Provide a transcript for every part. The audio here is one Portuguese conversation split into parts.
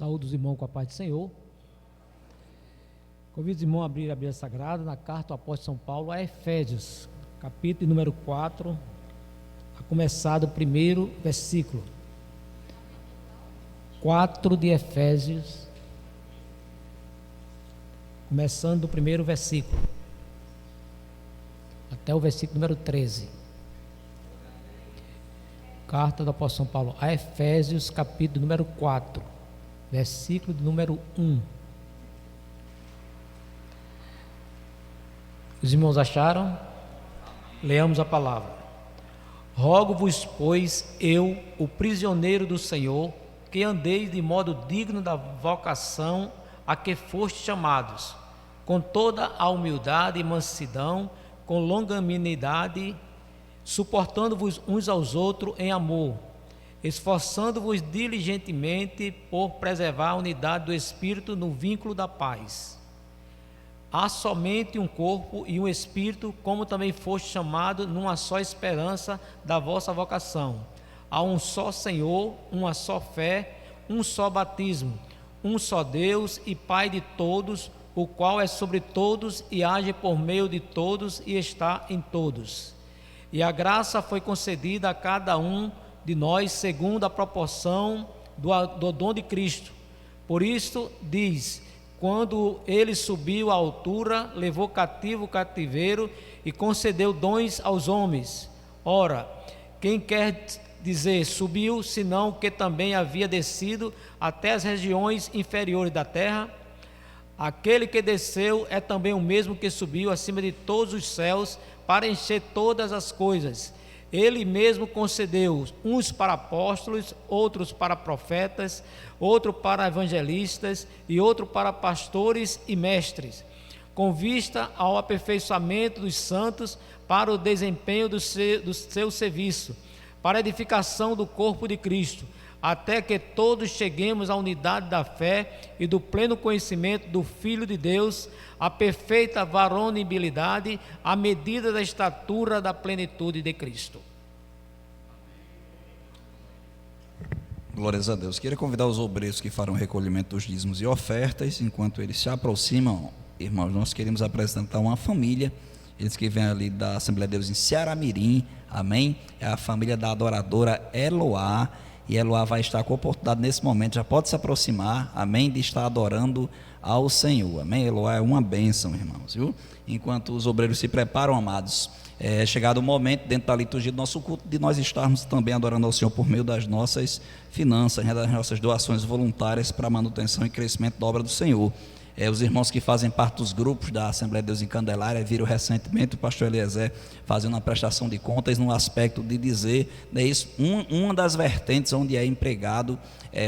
Saúde os irmãos com a paz do Senhor. Convido os irmãos a abrir a Bíblia Sagrada na carta do apóstolo São Paulo a Efésios, capítulo número 4, a começar do primeiro versículo. 4 de Efésios, começando do primeiro versículo, até o versículo número 13. Carta do apóstolo São Paulo a Efésios, capítulo número 4, versículo número 1. Os irmãos acharam? Leamos a palavra. Rogo-vos, pois, eu, o prisioneiro do Senhor, que andeis de modo digno da vocação a que fostes chamados, com toda a humildade e mansidão, com longanimidade, suportando-vos uns aos outros em amor, esforçando-vos diligentemente por preservar a unidade do Espírito no vínculo da paz. Há somente um corpo e um Espírito, como também foste chamado numa só esperança da vossa vocação. Há um só Senhor, uma só fé, um só batismo, um só Deus e Pai de todos, o qual é sobre todos e age por meio de todos e está em todos. E a graça foi concedida a cada um de nós segundo a proporção do dom de Cristo. Por isso diz: quando ele subiu à altura, levou cativo o cativeiro e concedeu dons aos homens. Ora, quem quer dizer subiu, senão que também havia descido até as regiões inferiores da terra? Aquele que desceu é também o mesmo que subiu acima de todos os céus para encher todas as coisas. Ele mesmo concedeu uns para apóstolos, outros para profetas, outro para evangelistas e outro para pastores e mestres, com vista ao aperfeiçoamento dos santos para o desempenho do seu serviço, para a edificação do corpo de Cristo, até que todos cheguemos à unidade da fé e do pleno conhecimento do Filho de Deus, à perfeita varonibilidade, à medida da estatura da plenitude de Cristo. Glórias a Deus. Queria convidar os obreiros que farão recolhimento dos dízimos e ofertas. Enquanto eles se aproximam, irmãos, nós queremos apresentar uma família, eles que vêm ali da Assembleia de Deus em Ceará-Mirim, amém? É a família da adoradora Eloá, e Eloá vai estar com a oportunidade nesse momento, já pode se aproximar, amém, de estar adorando ao Senhor, amém? Eloá é uma bênção, irmãos, viu? Enquanto os obreiros se preparam, amados, é chegado o momento, dentro da liturgia do nosso culto, de nós estarmos também adorando ao Senhor por meio das nossas finanças, das nossas doações voluntárias para a manutenção e crescimento da obra do Senhor. Os irmãos que fazem parte dos grupos da Assembleia de Deus em Candelária viram recentemente o pastor Eliezer fazendo uma prestação de contas no aspecto de dizer, né, isso, uma das vertentes onde é empregado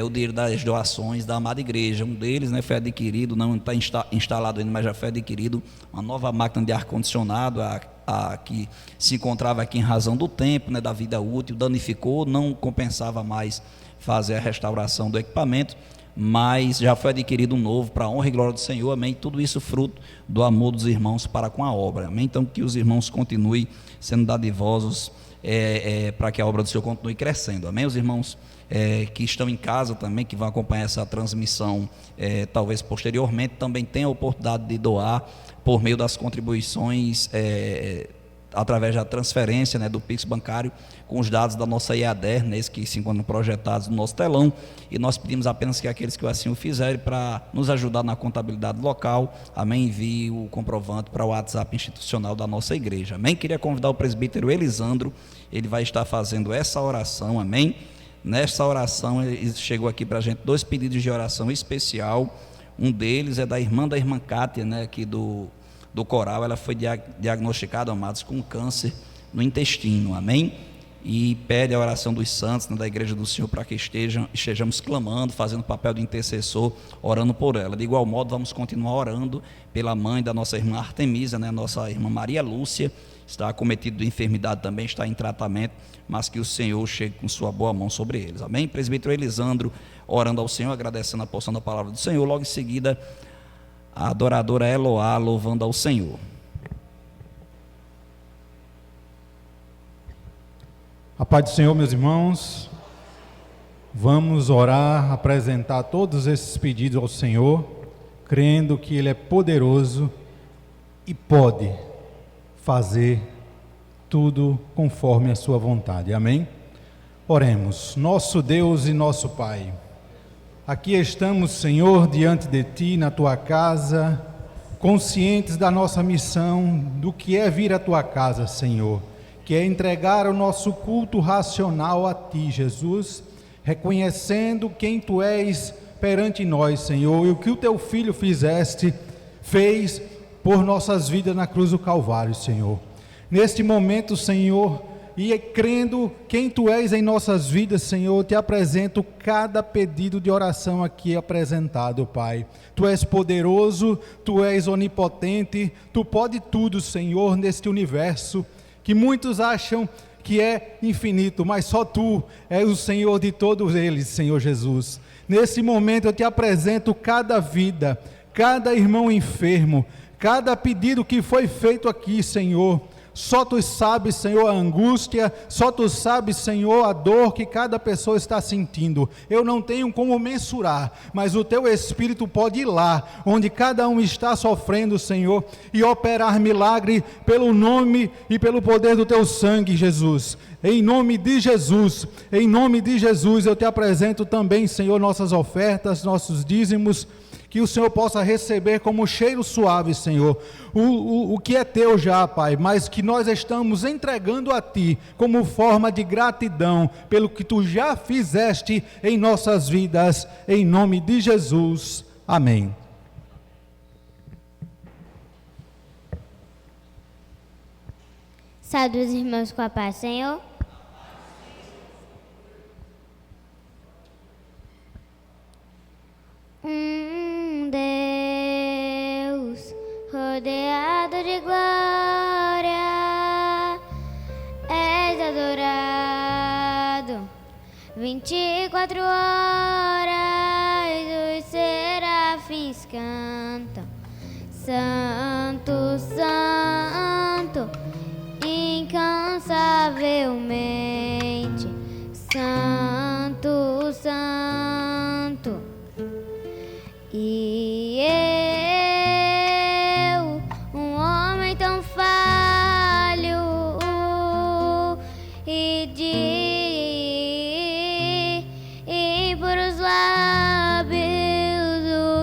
o dinheiro das doações da amada igreja. Um deles, né, foi adquirido, não está instalado ainda, mas já foi adquirido uma nova máquina de ar-condicionado, a que se encontrava aqui em razão do tempo, né, da vida útil, danificou, não compensava mais fazer a restauração do equipamento, mas já foi adquirido um novo para a honra e glória do Senhor, amém? Tudo isso fruto do amor dos irmãos para com a obra, amém? Então que os irmãos continuem sendo dadivosos para que a obra do Senhor continue crescendo, amém? Os irmãos que estão em casa também, que vão acompanhar essa transmissão talvez posteriormente, também têm a oportunidade de doar por meio das contribuições através da transferência, né, do Pix bancário, com os dados da nossa IADER, né, que se encontram projetados no nosso telão, e nós pedimos apenas que aqueles que assim o fizerem, para nos ajudar na contabilidade local, amém, envie o comprovante para o WhatsApp institucional da nossa igreja, amém. Queria convidar o presbítero Elisandro, ele vai estar fazendo essa oração, amém. Nessa oração, ele chegou aqui para a gente 2 pedidos de oração especial. Um deles é da irmã Kátia, né, aqui do coral. Ela foi diagnosticada, amados, com câncer no intestino, amém? E pede a oração dos santos, né, da igreja do Senhor, para que estejamos clamando, fazendo papel de intercessor, orando por ela. De igual modo, vamos continuar orando pela mãe da nossa irmã Artemisa, né, nossa irmã Maria Lúcia, está acometida de enfermidade também, está em tratamento, mas que o Senhor chegue com sua boa mão sobre eles, amém? Presbítero Elisandro, orando ao Senhor, agradecendo a porção da palavra do Senhor. Logo em seguida, a adoradora Eloá, louvando ao Senhor. A paz do Senhor, meus irmãos. Vamos orar, apresentar todos esses pedidos ao Senhor, crendo que Ele é poderoso e pode fazer tudo conforme a sua vontade. Amém? Oremos. Nosso Deus e nosso Pai, aqui estamos, Senhor, diante de Ti, na Tua casa, conscientes da nossa missão, do que é vir à Tua casa, Senhor, que é entregar o nosso culto racional a Ti, Jesus, reconhecendo quem Tu és perante nós, Senhor, e o que o Teu Filho fez por nossas vidas na cruz do Calvário, Senhor. Neste momento, Senhor, e crendo quem Tu és em nossas vidas, Senhor, Te apresento cada pedido de oração aqui apresentado, Pai. Tu és poderoso, Tu és onipotente, Tu pode tudo, Senhor, neste universo, que muitos acham que é infinito, mas só Tu és o Senhor de todos eles, Senhor Jesus. Nesse momento eu Te apresento cada vida, cada irmão enfermo, cada pedido que foi feito aqui, Senhor. Só Tu sabes, Senhor, a angústia, só Tu sabes, Senhor, a dor que cada pessoa está sentindo. Eu não tenho como mensurar, mas o Teu Espírito pode ir lá, onde cada um está sofrendo, Senhor, e operar milagre pelo nome e pelo poder do Teu sangue, Jesus. Em nome de Jesus, eu Te apresento também, Senhor, nossas ofertas, nossos dízimos, que o Senhor possa receber como cheiro suave, Senhor, o que é Teu já, Pai, mas que nós estamos entregando a Ti, como forma de gratidão, pelo que Tu já fizeste em nossas vidas, em nome de Jesus, amém. Saúde os irmãos com a paz, Senhor. Deus rodeado de glória, és adorado 24 horas, os serafins cantam, Santo, Santo, incansavelmente, Santo, Santo. E eu, um homem tão falho, e de impuros lábios,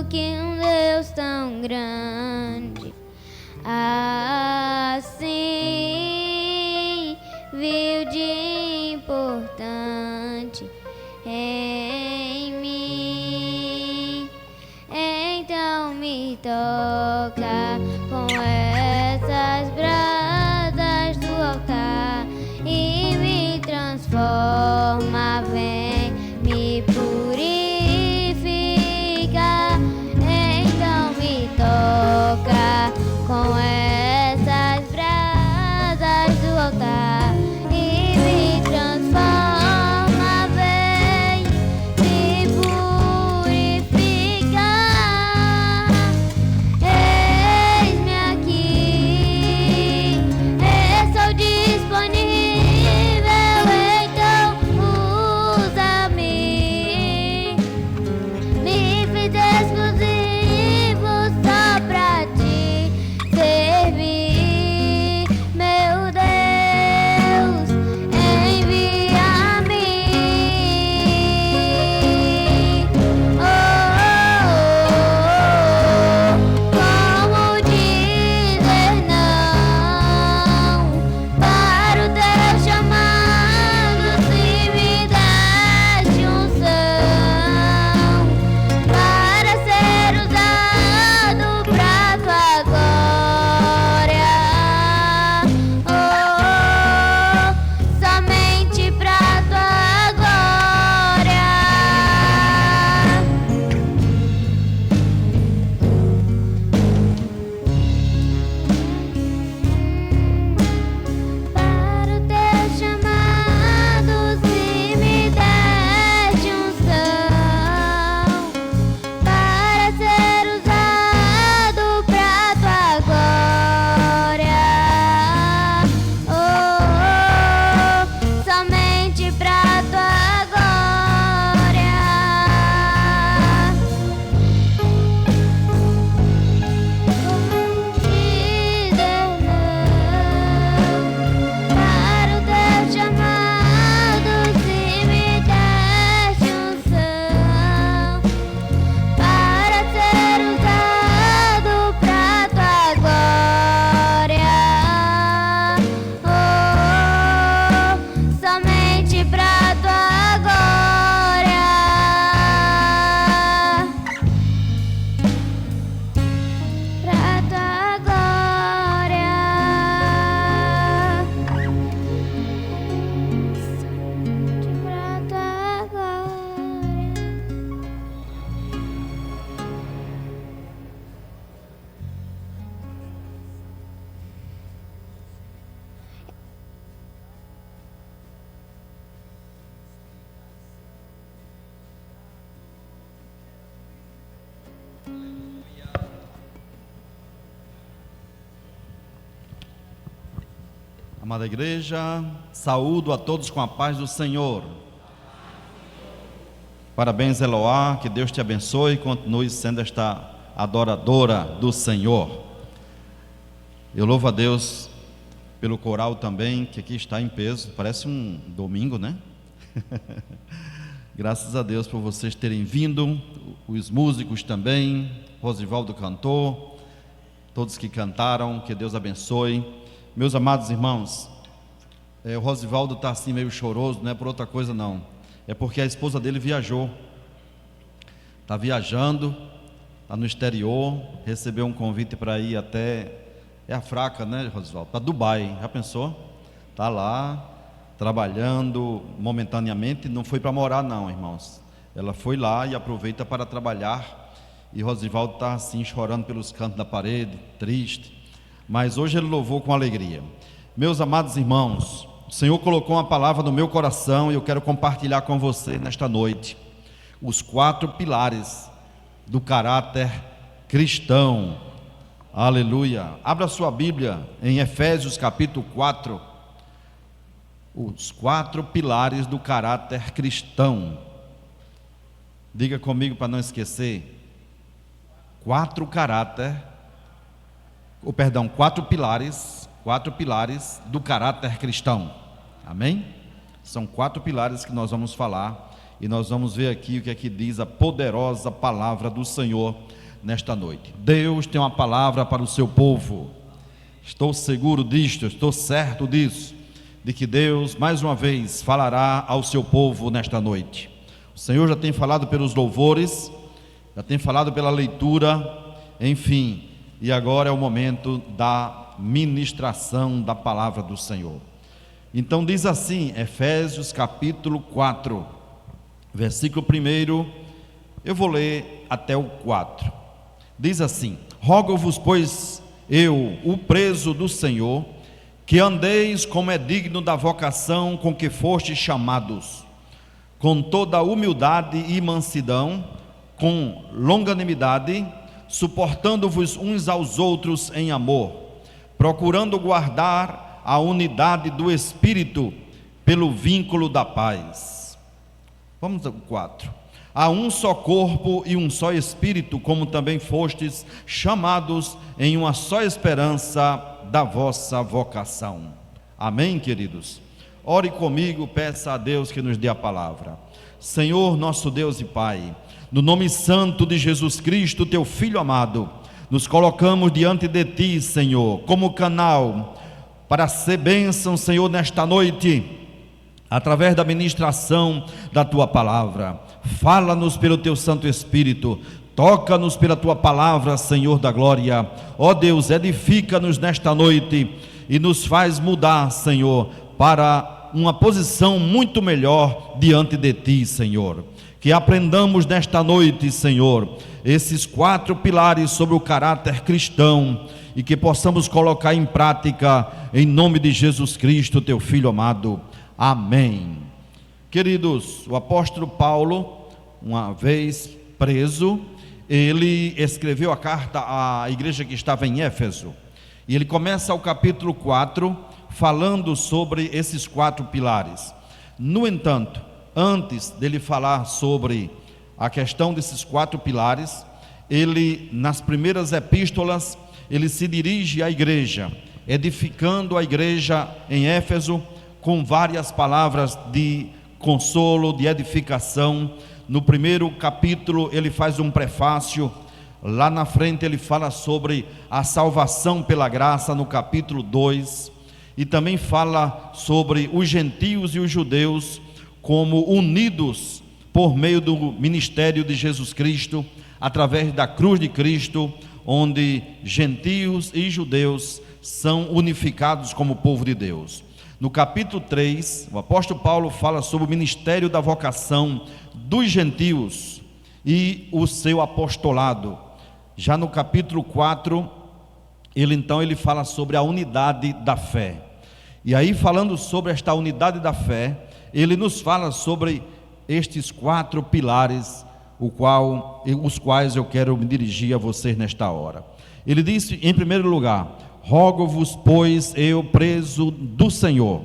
o que um Deus tão grande assim viu de importante em mim. Então me toca com essas brasas do altar e me transforma, vem me purifica. Então me toca com essas brasas do altar e me transforma, vem Amada igreja, saúdo a todos com a paz do Senhor. Parabéns, Eloá, que Deus te abençoe e continue sendo esta adoradora do Senhor. Eu louvo a Deus pelo coral também, que aqui está em peso, parece um domingo, né? Graças a Deus por vocês terem vindo, os músicos também, Rosivaldo cantou, todos que cantaram, que Deus abençoe. Meus amados irmãos, o Rosivaldo está assim meio choroso, não é por outra coisa não, é porque a esposa dele viajou, está viajando, está no exterior, recebeu um convite para ir até, é a fraca, né, Rosivaldo? Para Dubai, já pensou? Está lá, trabalhando momentaneamente, não foi para morar não, irmãos, ela foi lá e aproveita para trabalhar, e Rosivaldo está assim chorando pelos cantos da parede, triste, mas hoje ele louvou com alegria. Meus amados irmãos, o Senhor colocou uma palavra no meu coração e eu quero compartilhar com você nesta noite, os 4 pilares do caráter cristão. Aleluia. Abra sua Bíblia em Efésios capítulo 4, os 4 pilares do caráter cristão. Diga comigo para não esquecer. 4 pilares do caráter cristão. Amém? São 4 pilares que nós vamos falar e nós vamos ver aqui o que é que diz a poderosa palavra do Senhor nesta noite. Deus tem uma palavra para o seu povo. Estou seguro disto, estou certo disso, de que Deus mais uma vez falará ao seu povo nesta noite. O Senhor já tem falado pelos louvores, já tem falado pela leitura, enfim, e agora é o momento da ministração da palavra do Senhor. Então diz assim, Efésios capítulo 4, versículo 1, eu vou ler até o 4. Diz assim: rogo-vos, pois, eu, o preso do Senhor, que andeis como é digno da vocação com que fostes chamados, com toda humildade e mansidão, com longanimidade, suportando-vos uns aos outros em amor, procurando guardar a unidade do Espírito pelo vínculo da paz. Vamos ao 4. Há um só corpo e um só Espírito, como também fostes chamados em uma só esperança da vossa vocação. Amém, queridos? Ore comigo, peça a Deus que nos dê a palavra. Senhor, nosso Deus e Pai, no nome santo de Jesus Cristo, teu Filho amado, nos colocamos diante de ti, Senhor, como canal para ser bênção, Senhor, nesta noite, através da ministração da tua palavra. Fala-nos pelo teu Santo Espírito, toca-nos pela tua palavra, Senhor da glória. Ó Deus, edifica-nos nesta noite e nos faz mudar, Senhor, para uma posição muito melhor diante de ti, Senhor. Que aprendamos nesta noite, Senhor, esses 4 pilares sobre o caráter cristão e que possamos colocar em prática em nome de Jesus Cristo, teu Filho amado. Amém. Queridos, o apóstolo Paulo, uma vez preso, ele escreveu a carta à igreja que estava em Éfeso, e ele começa o capítulo 4 falando sobre esses 4 pilares. No entanto, antes dele falar sobre a questão desses 4 pilares, ele, nas primeiras epístolas, ele se dirige à igreja, edificando a igreja em Éfeso com várias palavras de consolo, de edificação. No primeiro capítulo ele faz um prefácio, lá na frente ele fala sobre a salvação pela graça no capítulo 2, e também fala sobre os gentios e os judeus como unidos por meio do ministério de Jesus Cristo, através da cruz de Cristo, onde gentios e judeus são unificados como povo de Deus. No capítulo 3, o apóstolo Paulo fala sobre o ministério da vocação dos gentios e o seu apostolado. Já no capítulo 4, ele fala sobre a unidade da fé. E aí, falando sobre esta unidade da fé, ele nos fala sobre estes 4 pilares, os quais eu quero me dirigir a vocês nesta hora. Ele disse, em primeiro lugar: Rogo-vos, pois, eu, preso do Senhor,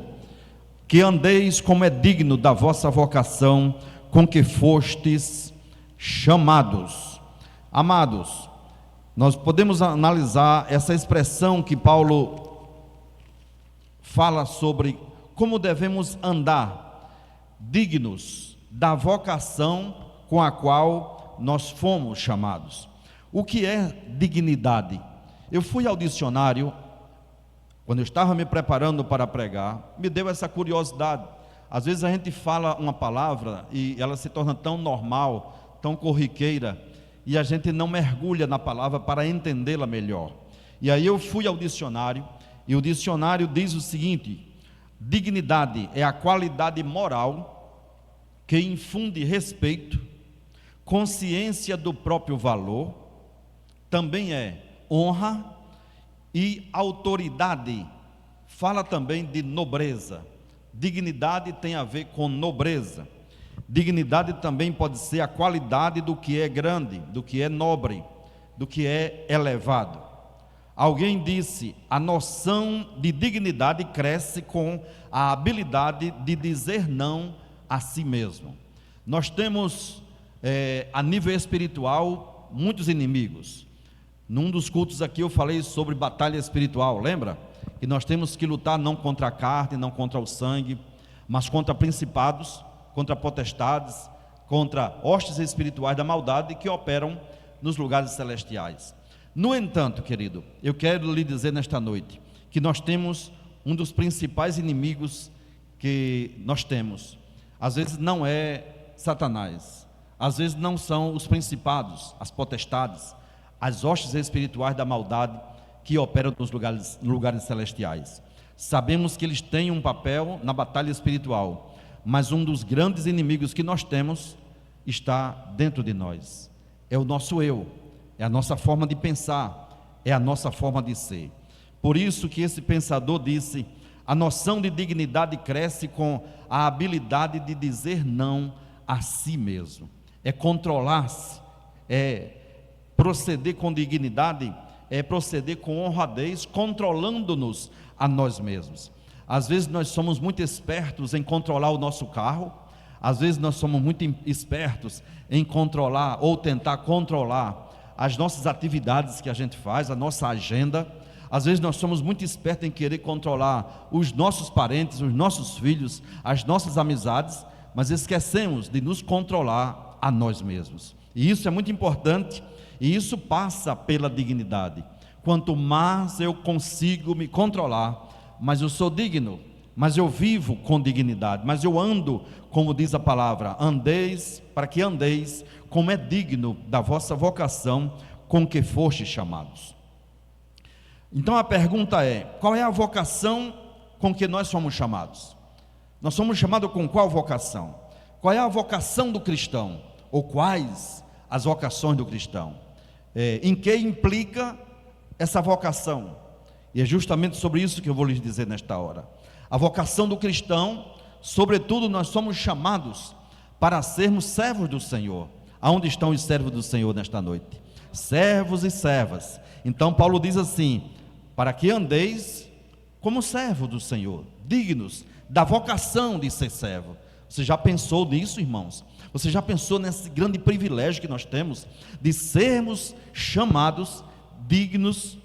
que andeis como é digno da vossa vocação com que fostes chamados. Amados, nós podemos analisar essa expressão que Paulo fala sobre como devemos andar dignos da vocação com a qual nós fomos chamados. O que é dignidade? Eu fui ao dicionário, quando eu estava me preparando para pregar, me deu essa curiosidade. Às vezes a gente fala uma palavra e ela se torna tão normal, tão corriqueira, e a gente não mergulha na palavra para entendê-la melhor. E aí eu fui ao dicionário, e o dicionário diz o seguinte: dignidade é a qualidade moral que infunde respeito, consciência do próprio valor, também é honra e autoridade. Fala também de nobreza. Dignidade tem a ver com nobreza. Dignidade também pode ser a qualidade do que é grande, do que é nobre, do que é elevado. Alguém disse: a noção de dignidade cresce com a habilidade de dizer não a si mesmo. Nós temos, a nível espiritual, muitos inimigos. Num dos cultos aqui eu falei sobre batalha espiritual, lembra? Que nós temos que lutar não contra a carne, não contra o sangue, mas contra principados, contra potestades, contra hostes espirituais da maldade que operam nos lugares celestiais. No entanto, querido, eu quero lhe dizer nesta noite que nós temos um dos principais inimigos que nós temos. Às vezes não é Satanás, às vezes não são os principados, as potestades, as hostes espirituais da maldade que operam nos lugares celestiais. Sabemos que eles têm um papel na batalha espiritual, mas um dos grandes inimigos que nós temos está dentro de nós. É o nosso eu, é a nossa forma de pensar, é a nossa forma de ser. Por isso que esse pensador disse: a noção de dignidade cresce com a habilidade de dizer não a si mesmo. É controlar-se, é proceder com dignidade, é proceder com honradez, controlando-nos a nós mesmos. Às vezes nós somos muito espertos em controlar o nosso carro, às vezes nós somos muito espertos em controlar ou tentar controlar as nossas atividades que a gente faz, a nossa agenda. Às vezes nós somos muito espertos em querer controlar os nossos parentes, os nossos filhos, as nossas amizades, mas esquecemos de nos controlar a nós mesmos. E isso é muito importante, e isso passa pela dignidade. Quanto mais eu consigo me controlar, mas eu sou digno, mas eu vivo com dignidade, mas eu ando, como diz a palavra, andeis, para que andeis como é digno da vossa vocação com que fostes chamados. Então a pergunta é: qual é a vocação com que nós somos chamados? Nós somos chamados com qual vocação? Qual é a vocação do cristão? Ou quais as vocações do cristão? Em que implica essa vocação? E é justamente sobre isso que eu vou lhes dizer nesta hora. A vocação do cristão, sobretudo, nós somos chamados para sermos servos do Senhor. Aonde estão os servos do Senhor nesta noite? Servos e servas. Então Paulo diz assim: para que andeis como servo do Senhor, dignos da vocação de ser servo. Você já pensou nisso, irmãos? Você já pensou nesse grande privilégio que nós temos de sermos chamados dignos,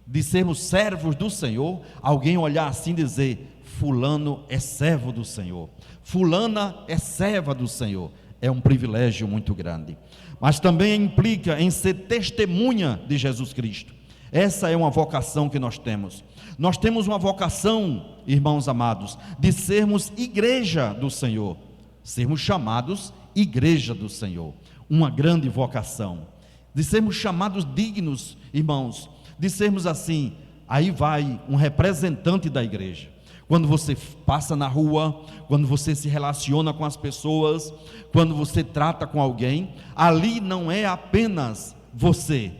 de sermos servos do Senhor? Alguém olhar assim e dizer: fulano é servo do Senhor, fulana é serva do Senhor. É um privilégio muito grande. Mas também implica em ser testemunha de Jesus Cristo. Essa é uma vocação que nós temos. Nós temos uma vocação, irmãos amados, de sermos igreja do Senhor, sermos chamados igreja do Senhor. Uma grande vocação, de sermos chamados dignos, irmãos, de sermos assim. Aí vai um representante da igreja. Quando você passa na rua, quando você se relaciona com as pessoas, quando você trata com alguém, ali não é apenas você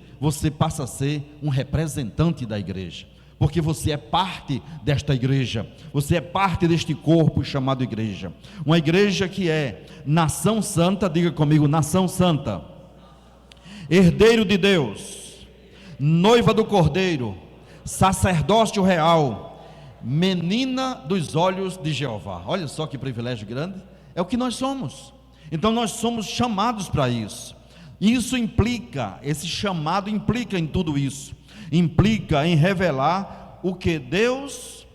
passa a ser um representante da igreja, porque você é parte desta igreja, você é parte deste corpo chamado igreja, uma igreja que é nação santa. Diga comigo: nação santa, herdeiro de Deus, noiva do Cordeiro, sacerdócio real, menina dos olhos de Jeová. Olha só que privilégio grande, é o que nós somos. Então nós somos chamados para isso. Isso implica, esse chamado implica em tudo isso, implica em revelar o que Deus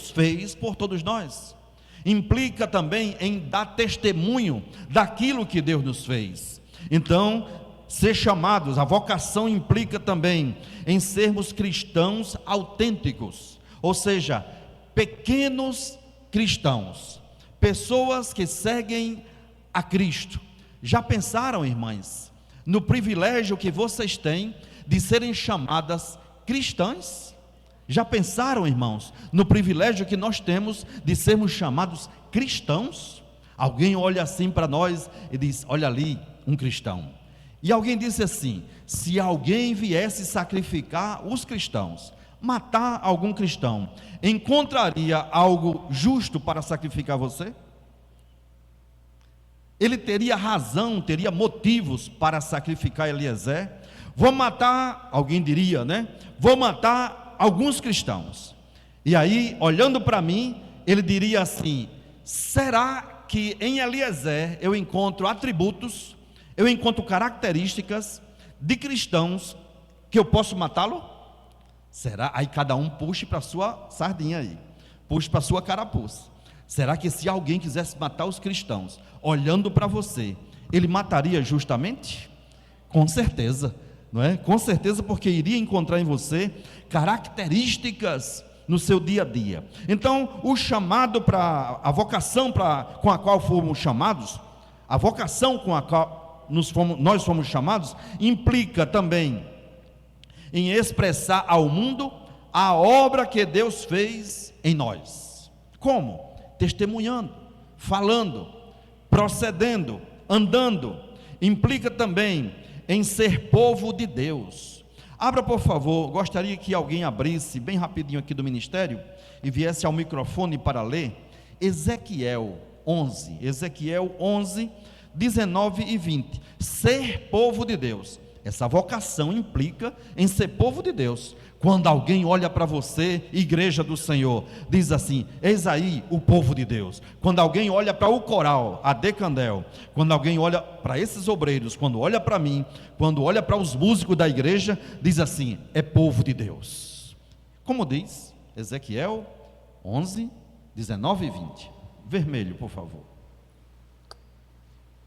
fez por todos nós, implica também em dar testemunho daquilo que Deus nos fez. Então, ser chamados, a vocação implica também em sermos cristãos autênticos, ou seja, pequenos cristãos, pessoas que seguem a Cristo. Já pensaram, irmãs, no privilégio que vocês têm de serem chamadas cristãs? Já pensaram, irmãos, no privilégio que nós temos de sermos chamados cristãos? Alguém olha assim para nós e diz: olha ali, um cristão. E alguém disse assim: se alguém viesse sacrificar os cristãos, matar algum cristão, encontraria algo justo para sacrificar você? Ele teria razão, teria motivos para sacrificar Eliezer? Vou matar, alguém diria, né? Vou matar alguns cristãos. E aí, olhando para mim, ele diria assim: será que em Eliezer eu encontro atributos, eu encontro características de cristãos que eu posso matá-lo? Será? Aí cada um puxe para a sua sardinha aí, puxe para a sua carapuça. Será que se alguém quisesse matar os cristãos, olhando para você, ele mataria justamente? Com certeza, não é? Com certeza, porque iria encontrar em você características no seu dia a dia. Então, o chamado para a vocação com a qual fomos chamados, a vocação com a qual nós fomos chamados, implica também em expressar ao mundo a obra que Deus fez em nós. Como? Testemunhando, falando, procedendo, andando. Implica também em ser povo de Deus. Abra, por favor, gostaria que alguém abrisse bem rapidinho aqui do ministério e viesse ao microfone para ler Ezequiel 11, 19 e 20. Ser povo de Deus. Essa vocação implica em ser povo de Deus. Quando alguém olha para você, igreja do Senhor, diz assim: eis aí o povo de Deus. Quando alguém olha para o coral, a Decandel, quando alguém olha para esses obreiros, quando olha para mim, quando olha para os músicos da igreja, diz assim: é povo de Deus. Como diz Ezequiel 11, 19 e 20. Vermelho, por favor.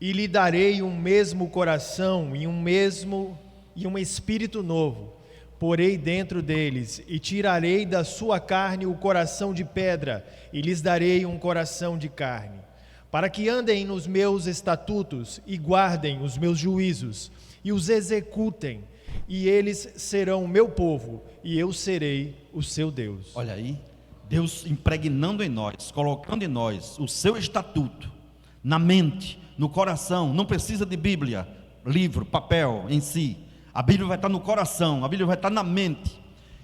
E lhe darei um mesmo coração e um espírito novo, porei dentro deles, e tirarei da sua carne o coração de pedra, e lhes darei um coração de carne, para que andem nos meus estatutos, e guardem os meus juízos, e os executem, e eles serão o meu povo, e eu serei o seu Deus. Olha aí, Deus impregnando em nós, colocando em nós o seu estatuto, na mente, no coração. Não precisa de Bíblia, livro, papel em si. A Bíblia vai estar no coração, a Bíblia vai estar na mente,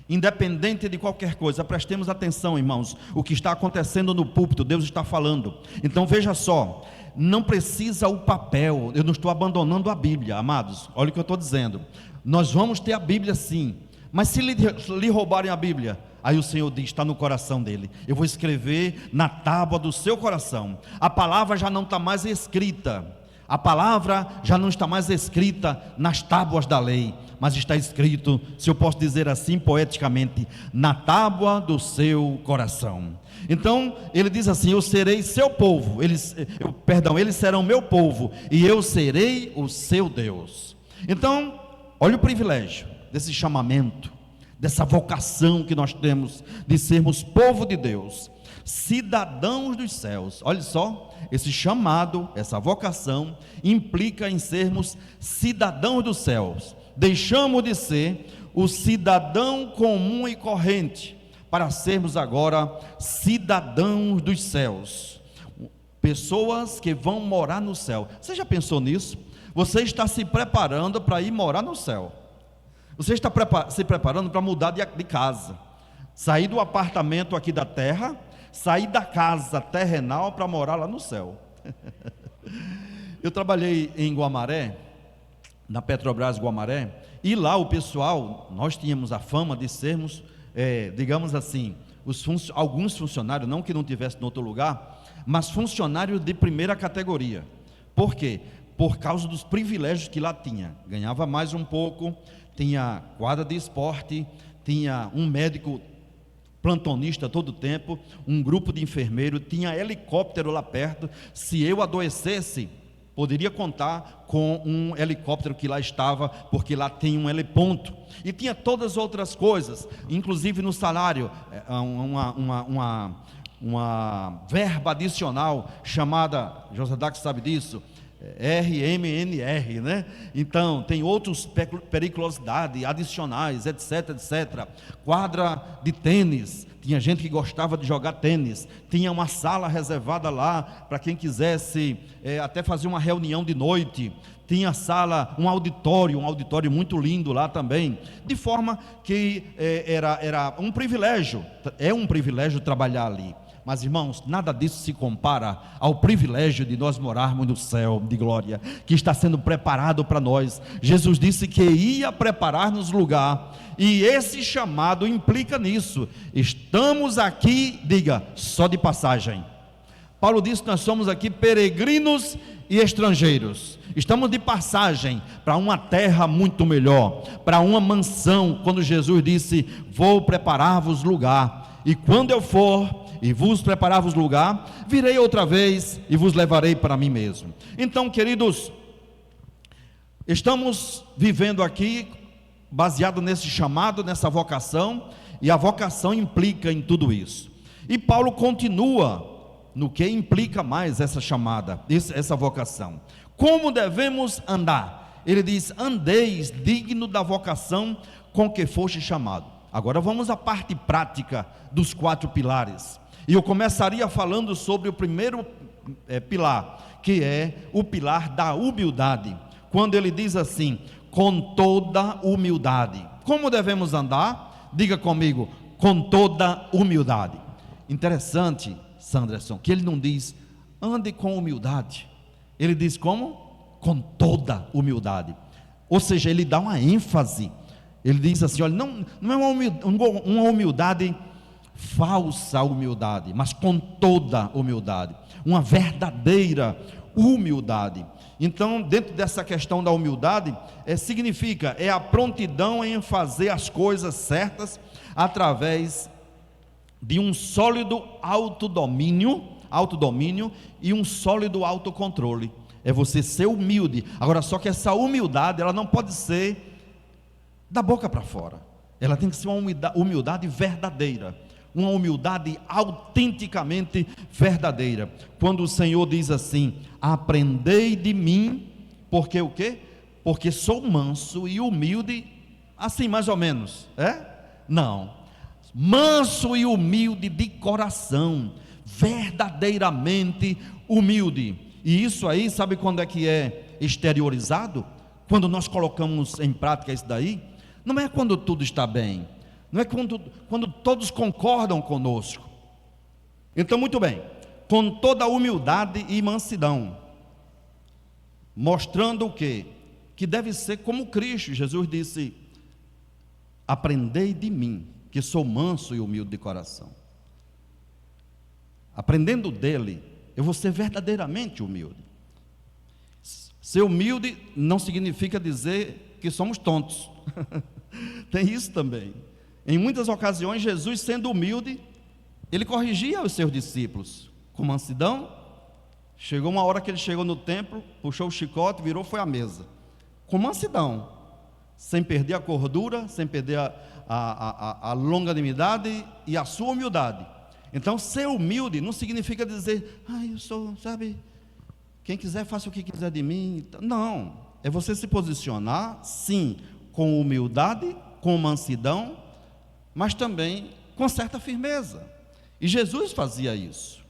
independente de qualquer coisa. Prestemos atenção, irmãos, o que está acontecendo no púlpito, Deus está falando. Então veja só, não precisa o papel, eu não estou abandonando a Bíblia, amados, olha o que eu estou dizendo. Nós vamos ter a Bíblia sim, mas se lhe roubarem a Bíblia, aí o Senhor diz, está no coração dele, eu vou escrever na tábua do seu coração. A palavra já não está mais escrita, a palavra já não está mais escrita nas tábuas da lei, mas está escrito, se eu posso dizer assim poeticamente, na tábua do seu coração. Então ele diz assim: eu serei seu povo, eles serão meu povo, e eu serei o seu Deus. Então olha o privilégio desse chamamento, dessa vocação que nós temos de sermos povo de Deus, cidadãos dos céus. Olha só, esse chamado, essa vocação implica em sermos cidadãos dos céus. Deixamos de ser o cidadão comum e corrente para sermos agora cidadãos dos céus, pessoas que vão morar no céu. Você já pensou nisso? Você está se preparando para ir morar no céu. Você está se preparando para mudar de casa, sair do apartamento aqui da terra, sair da casa terrenal para morar lá no céu. Eu trabalhei em Guamaré, na Petrobras Guamaré, E lá o pessoal, nós tínhamos a fama de sermos, digamos assim, alguns funcionários, não que não tivesse em outro lugar, mas funcionários de primeira categoria. Por quê? Por causa dos privilégios que lá tinha. Ganhava mais um pouco, tinha quadra de esporte, tinha um médico plantonista todo o tempo, um grupo de enfermeiro, tinha helicóptero lá perto. Se eu adoecesse, poderia contar com um helicóptero que lá estava, porque lá tem um heliponto. E tinha todas as outras coisas, inclusive no salário, uma verba adicional chamada, Josadac sabe disso, RMNR, né? Então, tem outros periculosidades adicionais, etc, etc. Quadra de tênis, tinha gente que gostava de jogar tênis, tinha uma sala reservada lá, para quem quisesse até fazer uma reunião de noite, tinha sala, um auditório muito lindo lá também, de forma que era um privilégio, é um privilégio trabalhar ali. Mas, irmãos, nada disso se compara ao privilégio de nós morarmos no céu de glória, que está sendo preparado para nós. Jesus disse que ia preparar-nos lugar, e esse chamado implica nisso. Estamos aqui, diga, só de passagem. Paulo disse que nós somos aqui peregrinos e estrangeiros. Estamos de passagem para uma terra muito melhor, para uma mansão, quando Jesus disse: vou preparar-vos lugar, e quando eu for e vos preparar-vos lugar, virei outra vez e vos levarei para mim mesmo. Então, queridos, estamos vivendo aqui baseado nesse chamado, nessa vocação, e a vocação implica em tudo isso. E Paulo continua no que implica mais essa chamada, essa vocação. Como devemos andar? Ele diz: andeis digno da vocação com que foste chamado. Agora vamos à parte prática dos 4 pilares. E eu começaria falando sobre o primeiro pilar, que é o pilar da humildade. Quando ele diz assim: com toda humildade. Como devemos andar? Diga comigo: com toda humildade. Interessante, Sanderson, que ele não diz ande com humildade. Ele diz como? Com toda humildade. Ou seja, ele dá uma ênfase. Ele diz assim: olha, não é uma humildade falsa humildade, mas com toda humildade, uma verdadeira humildade. Então, dentro dessa questão da humildade, significa a prontidão em fazer as coisas certas através de um sólido autodomínio e um sólido autocontrole. É você ser humilde. Agora, só que essa humildade, ela não pode ser da boca para fora. Ela tem que ser uma humildade verdadeira, uma humildade autenticamente verdadeira. Quando o Senhor diz assim: aprendei de mim, porque o quê? Porque sou manso e humilde, assim mais ou menos, Não, manso e humilde de coração, verdadeiramente humilde. E isso aí, sabe quando é que é exteriorizado? Quando nós colocamos em prática isso daí. Não é quando tudo está bem, não é quando todos concordam conosco. Então, muito bem, com toda humildade e mansidão, mostrando o quê? Que deve ser como Cristo. Jesus disse: aprendei de mim, que sou manso e humilde de coração. Aprendendo dele, eu vou ser verdadeiramente humilde. Ser humilde não significa dizer que somos tontos. Tem isso também. Em muitas ocasiões, Jesus, sendo humilde, ele corrigia os seus discípulos com mansidão. Chegou uma hora que ele chegou no templo, puxou o chicote, virou, foi à mesa, com mansidão, sem perder a cordura, sem perder a longanimidade e a sua humildade. Então, ser humilde não significa dizer: eu sou, sabe, quem quiser faça o que quiser de mim. Não, é você se posicionar, sim, com humildade, com mansidão, mas também com certa firmeza. E Jesus fazia isso.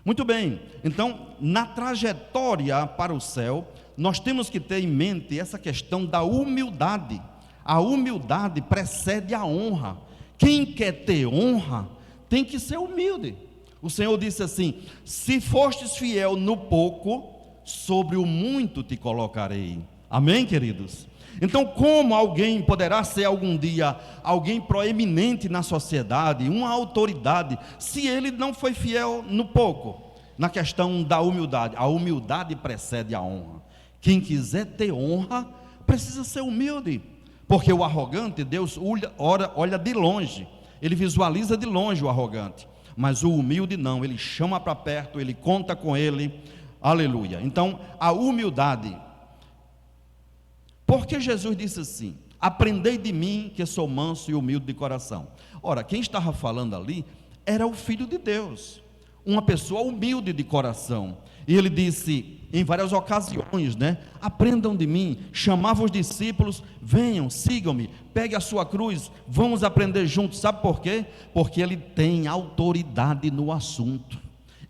Muito bem, então, na trajetória para o céu, nós temos que ter em mente essa questão da humildade. A humildade precede a honra. Quem quer ter honra, tem que ser humilde. O Senhor disse assim: se fostes fiel no pouco, sobre o muito te colocarei. Amém, queridos? Então, como alguém poderá ser algum dia alguém proeminente na sociedade, uma autoridade, se ele não foi fiel no pouco? Na questão da humildade, a humildade precede a honra. Quem quiser ter honra, precisa ser humilde, porque o arrogante, Deus olha de longe, ele visualiza de longe o arrogante, mas o humilde não, ele chama para perto, ele conta com ele, aleluia. Então, a humildade, porque Jesus disse assim: aprendei de mim que sou manso e humilde de coração. Ora, quem estava falando ali era o Filho de Deus, uma pessoa humilde de coração, e ele disse em várias ocasiões, aprendam de mim, chamava os discípulos, venham, sigam-me, pegue a sua cruz, vamos aprender juntos. Sabe por quê? Porque ele tem autoridade no assunto,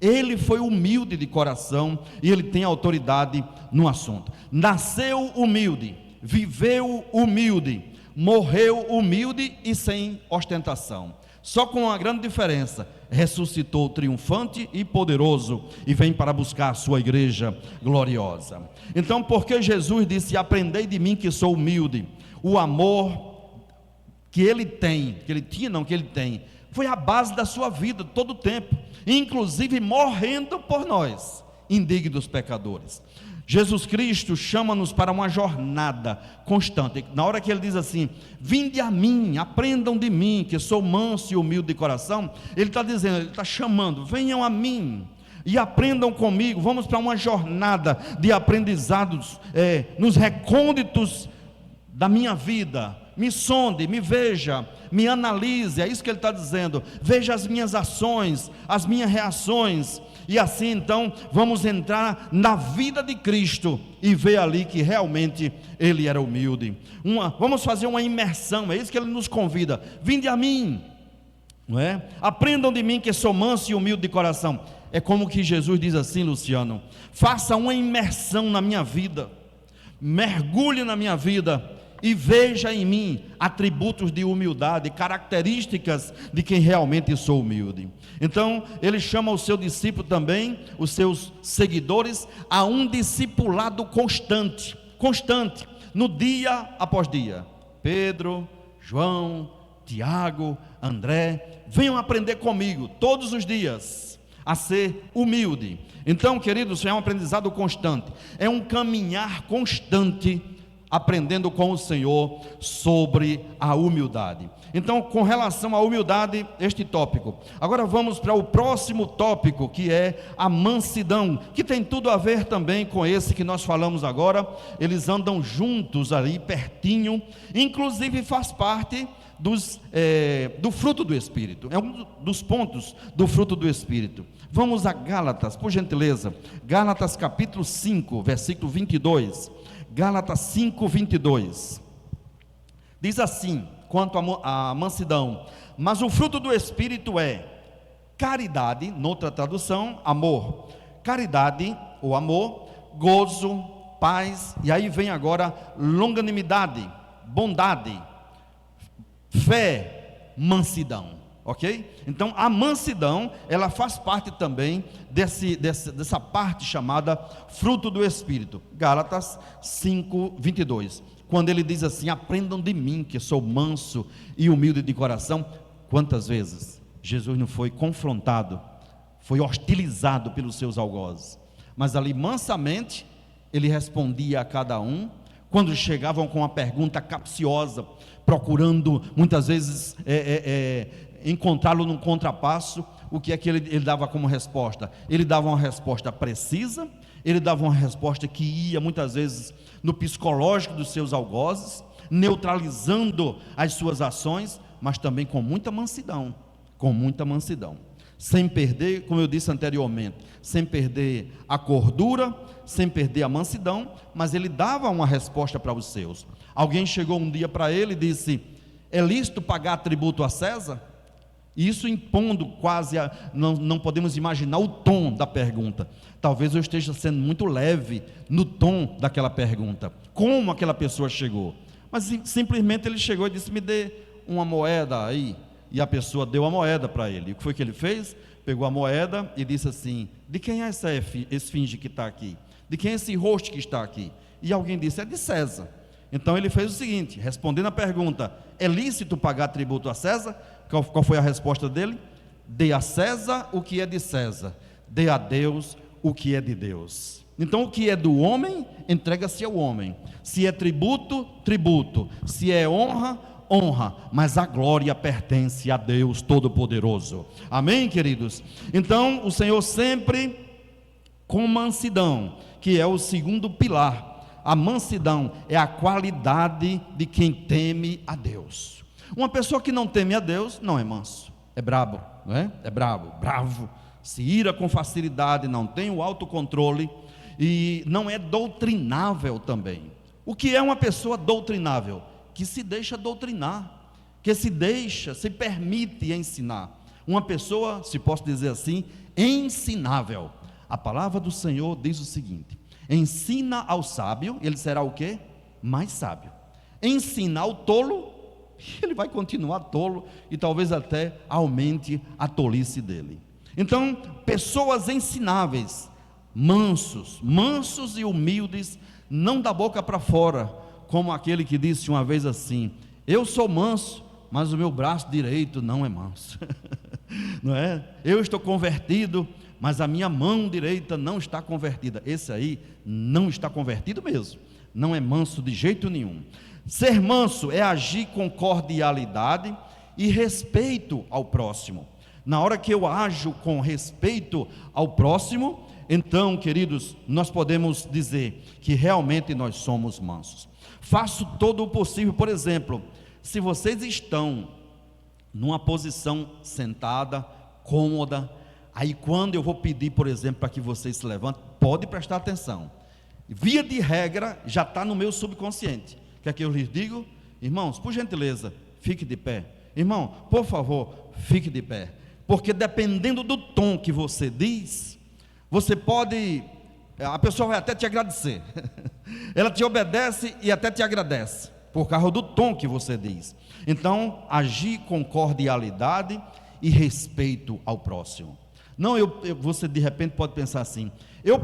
ele foi humilde de coração, e ele tem autoridade no assunto, nasceu humilde, viveu humilde, morreu humilde e sem ostentação, só com uma grande diferença: ressuscitou triunfante e poderoso, e vem para buscar a sua igreja gloriosa. Então, porque Jesus disse: aprendei de mim que sou humilde, o amor que ele tem, que ele tem, foi a base da sua vida todo o tempo, inclusive morrendo por nós, indignos pecadores. Jesus Cristo chama-nos para uma jornada constante. Na hora que ele diz assim: vinde a mim, aprendam de mim, que sou manso e humilde de coração, ele está dizendo, ele está chamando: venham a mim e aprendam comigo. Vamos para uma jornada de aprendizados nos recônditos da minha vida. Me sonde, me veja, me analise, é isso que ele está dizendo. Veja as minhas ações, as minhas reações, e assim então vamos entrar na vida de Cristo e ver ali que realmente ele era humilde. Vamos fazer uma imersão, é isso que ele nos convida: vinde a mim, não é? Aprendam de mim que sou manso e humilde de coração. É como que Jesus diz assim, Luciano: faça uma imersão na minha vida, mergulhe na minha vida e veja em mim atributos de humildade, características de quem realmente sou humilde. Então ele chama o seu discípulo também, os seus seguidores, a um discipulado constante, no dia após dia. Pedro, João, Tiago, André, venham aprender comigo todos os dias a ser humilde. Então, queridos, é um aprendizado constante, é um caminhar constante, aprendendo com o Senhor sobre a humildade. Então, com relação à humildade, este tópico. Agora vamos para o próximo tópico, que é a mansidão, que tem tudo a ver também com esse que nós falamos agora. Eles andam juntos ali, pertinho, inclusive faz parte do fruto do Espírito, é um dos pontos do fruto do Espírito. Vamos a Gálatas, por gentileza, Gálatas capítulo 5, versículo 22, Gálatas 5, 22, diz assim, quanto à mansidão: mas o fruto do Espírito é caridade, noutra tradução, amor, caridade ou amor, gozo, paz, e aí vem agora longanimidade, bondade, fé, mansidão, ok? Então a mansidão, ela faz parte também dessa parte chamada fruto do Espírito. Gálatas 5, 22, quando ele diz assim: aprendam de mim que sou manso e humilde de coração. Quantas vezes Jesus não foi confrontado, foi hostilizado pelos seus algozes, mas ali mansamente ele respondia a cada um, quando chegavam com uma pergunta capciosa, procurando muitas vezes encontrá-lo num contrapasso. O que é que ele dava como resposta? Ele dava uma resposta precisa, ele dava uma resposta que ia muitas vezes no psicológico dos seus algozes, neutralizando as suas ações, mas também com muita mansidão, sem perder, como eu disse anteriormente, sem perder a cordura, sem perder a mansidão, mas ele dava uma resposta para os seus. Alguém chegou um dia para ele e disse: é lícito pagar tributo a César? Isso impondo quase não podemos imaginar o tom da pergunta. Talvez eu esteja sendo muito leve no tom daquela pergunta, como aquela pessoa chegou, mas simplesmente ele chegou e disse: me dê uma moeda aí. E a pessoa deu a moeda para ele. O que foi que ele fez? Pegou a moeda e disse assim: de quem é essa esfinge que está aqui? De quem é esse rosto que está aqui? E alguém disse: é de César. Então ele fez o seguinte, respondendo a pergunta: é lícito pagar tributo a César? Qual foi a resposta dele? Dê a César o que é de César, dê a Deus o que é de Deus. Então o que é do homem, entrega-se ao homem. Se é tributo, tributo. Se é honra, honra. Mas a glória pertence a Deus Todo-Poderoso. Amém, queridos? Então o Senhor sempre com mansidão, que é o segundo pilar. A mansidão é a qualidade de quem teme a Deus. Uma pessoa que não teme a Deus não é manso, é brabo, não é? É bravo, se ira com facilidade, não tem o autocontrole e não é doutrinável também. O que é uma pessoa doutrinável? Que se deixa doutrinar, que se permite ensinar. Uma pessoa, se posso dizer assim, ensinável. A palavra do Senhor diz o seguinte: ensina ao sábio, ele será o quê? Mais sábio. Ensina ao tolo, ele vai continuar tolo e talvez até aumente a tolice dele. Então, pessoas ensináveis, mansos e humildes, não da boca para fora, como aquele que disse uma vez assim: eu sou manso, mas o meu braço direito não é manso. Não é? Eu estou convertido, mas a minha mão direita não está convertida. Esse aí não está convertido mesmo, não é manso de jeito nenhum. Ser manso é agir com cordialidade e respeito ao próximo. Na hora que eu ajo com respeito ao próximo, então, queridos, nós podemos dizer que realmente nós somos mansos. Faço todo o possível. Por exemplo, se vocês estão numa posição sentada, cômoda, aí quando eu vou pedir, por exemplo, para que vocês se levantem, pode prestar atenção. Via de regra, já está no meu subconsciente. Quer que eu lhes digo? Irmãos, por gentileza, fique de pé. Irmão, por favor, fique de pé. Porque dependendo do tom que você diz, você pode, a pessoa vai até te agradecer. Ela te obedece e até te agradece, por causa do tom que você diz. Então, agir com cordialidade e respeito ao próximo. Não, você de repente pode pensar assim: eu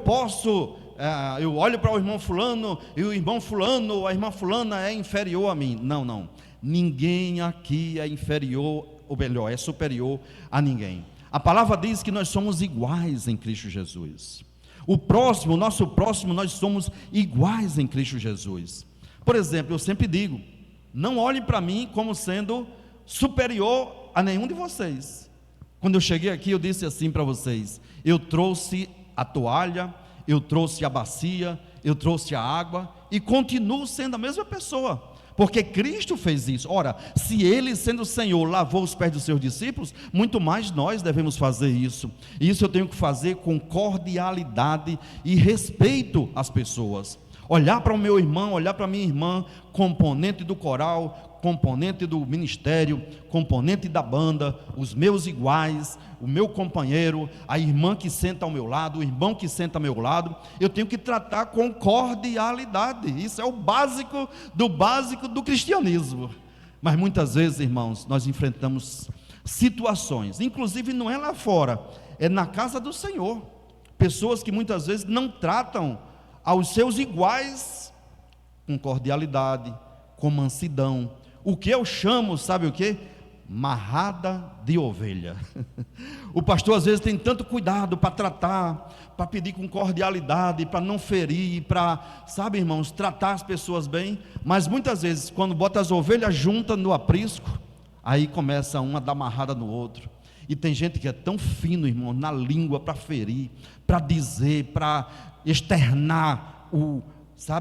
olho para o irmão fulano, e o irmão fulano, a irmã fulana é inferior a mim. Não, ninguém aqui é inferior, ou melhor, é superior a ninguém. A palavra diz que nós somos iguais em Cristo Jesus. O nosso próximo, nós somos iguais em Cristo Jesus. Por exemplo, eu sempre digo: não olhem para mim como sendo superior a nenhum de vocês. Quando eu cheguei aqui, eu disse assim para vocês: eu trouxe a toalha, eu trouxe a bacia, eu trouxe a água, e continuo sendo a mesma pessoa, porque Cristo fez isso. Ora, se Ele, sendo o Senhor, lavou os pés dos seus discípulos, muito mais nós devemos fazer isso. E isso eu tenho que fazer com cordialidade e respeito às pessoas. Olhar para o meu irmão, olhar para a minha irmã, componente do coral, componente do ministério, componente da banda, os meus iguais, o meu companheiro, a irmã que senta ao meu lado, o irmão que senta ao meu lado, eu tenho que tratar com cordialidade. Isso é o básico do cristianismo. Mas muitas vezes, irmãos, nós enfrentamos situações, inclusive não é lá fora, é na casa do Senhor, pessoas que muitas vezes não tratam aos seus iguais com cordialidade, com mansidão. O que eu chamo, sabe o que? Marrada de ovelha. O pastor às vezes tem tanto cuidado para tratar, para pedir com cordialidade, para não ferir, para, sabe, irmãos, tratar as pessoas bem, mas muitas vezes quando bota as ovelhas juntas no aprisco, aí começa uma a dar marrada no outro. E tem gente que é tão fino, irmão, na língua, para ferir, para dizer, para externar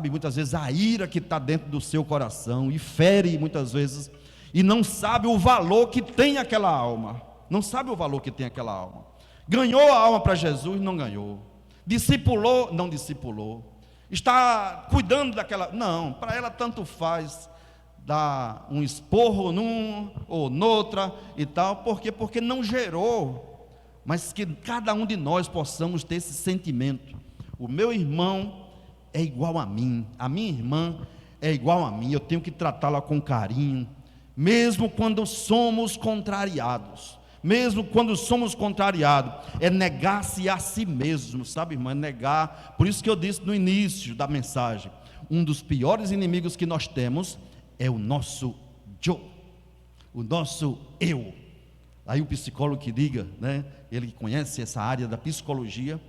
muitas vezes a ira que está dentro do seu coração, e fere muitas vezes, e não sabe o valor que tem aquela alma. Não sabe o valor que tem aquela alma. Ganhou a alma para Jesus, não ganhou. Discipulou, não discipulou. Está cuidando daquela, não, para ela tanto faz dar um esporro num ou noutra e tal, porque não gerou. Mas que cada um de nós possamos ter esse sentimento: o meu irmão é igual a mim, a minha irmã é igual a mim, eu tenho que tratá-la com carinho, mesmo quando somos contrariados. Mesmo quando somos contrariados, é negar-se a si mesmo, sabe, irmão? É negar. Por isso que eu disse no início da mensagem: um dos piores inimigos que nós temos é o nosso eu, o nosso eu. Aí o psicólogo que diga, né, ele que conhece essa área da psicologia,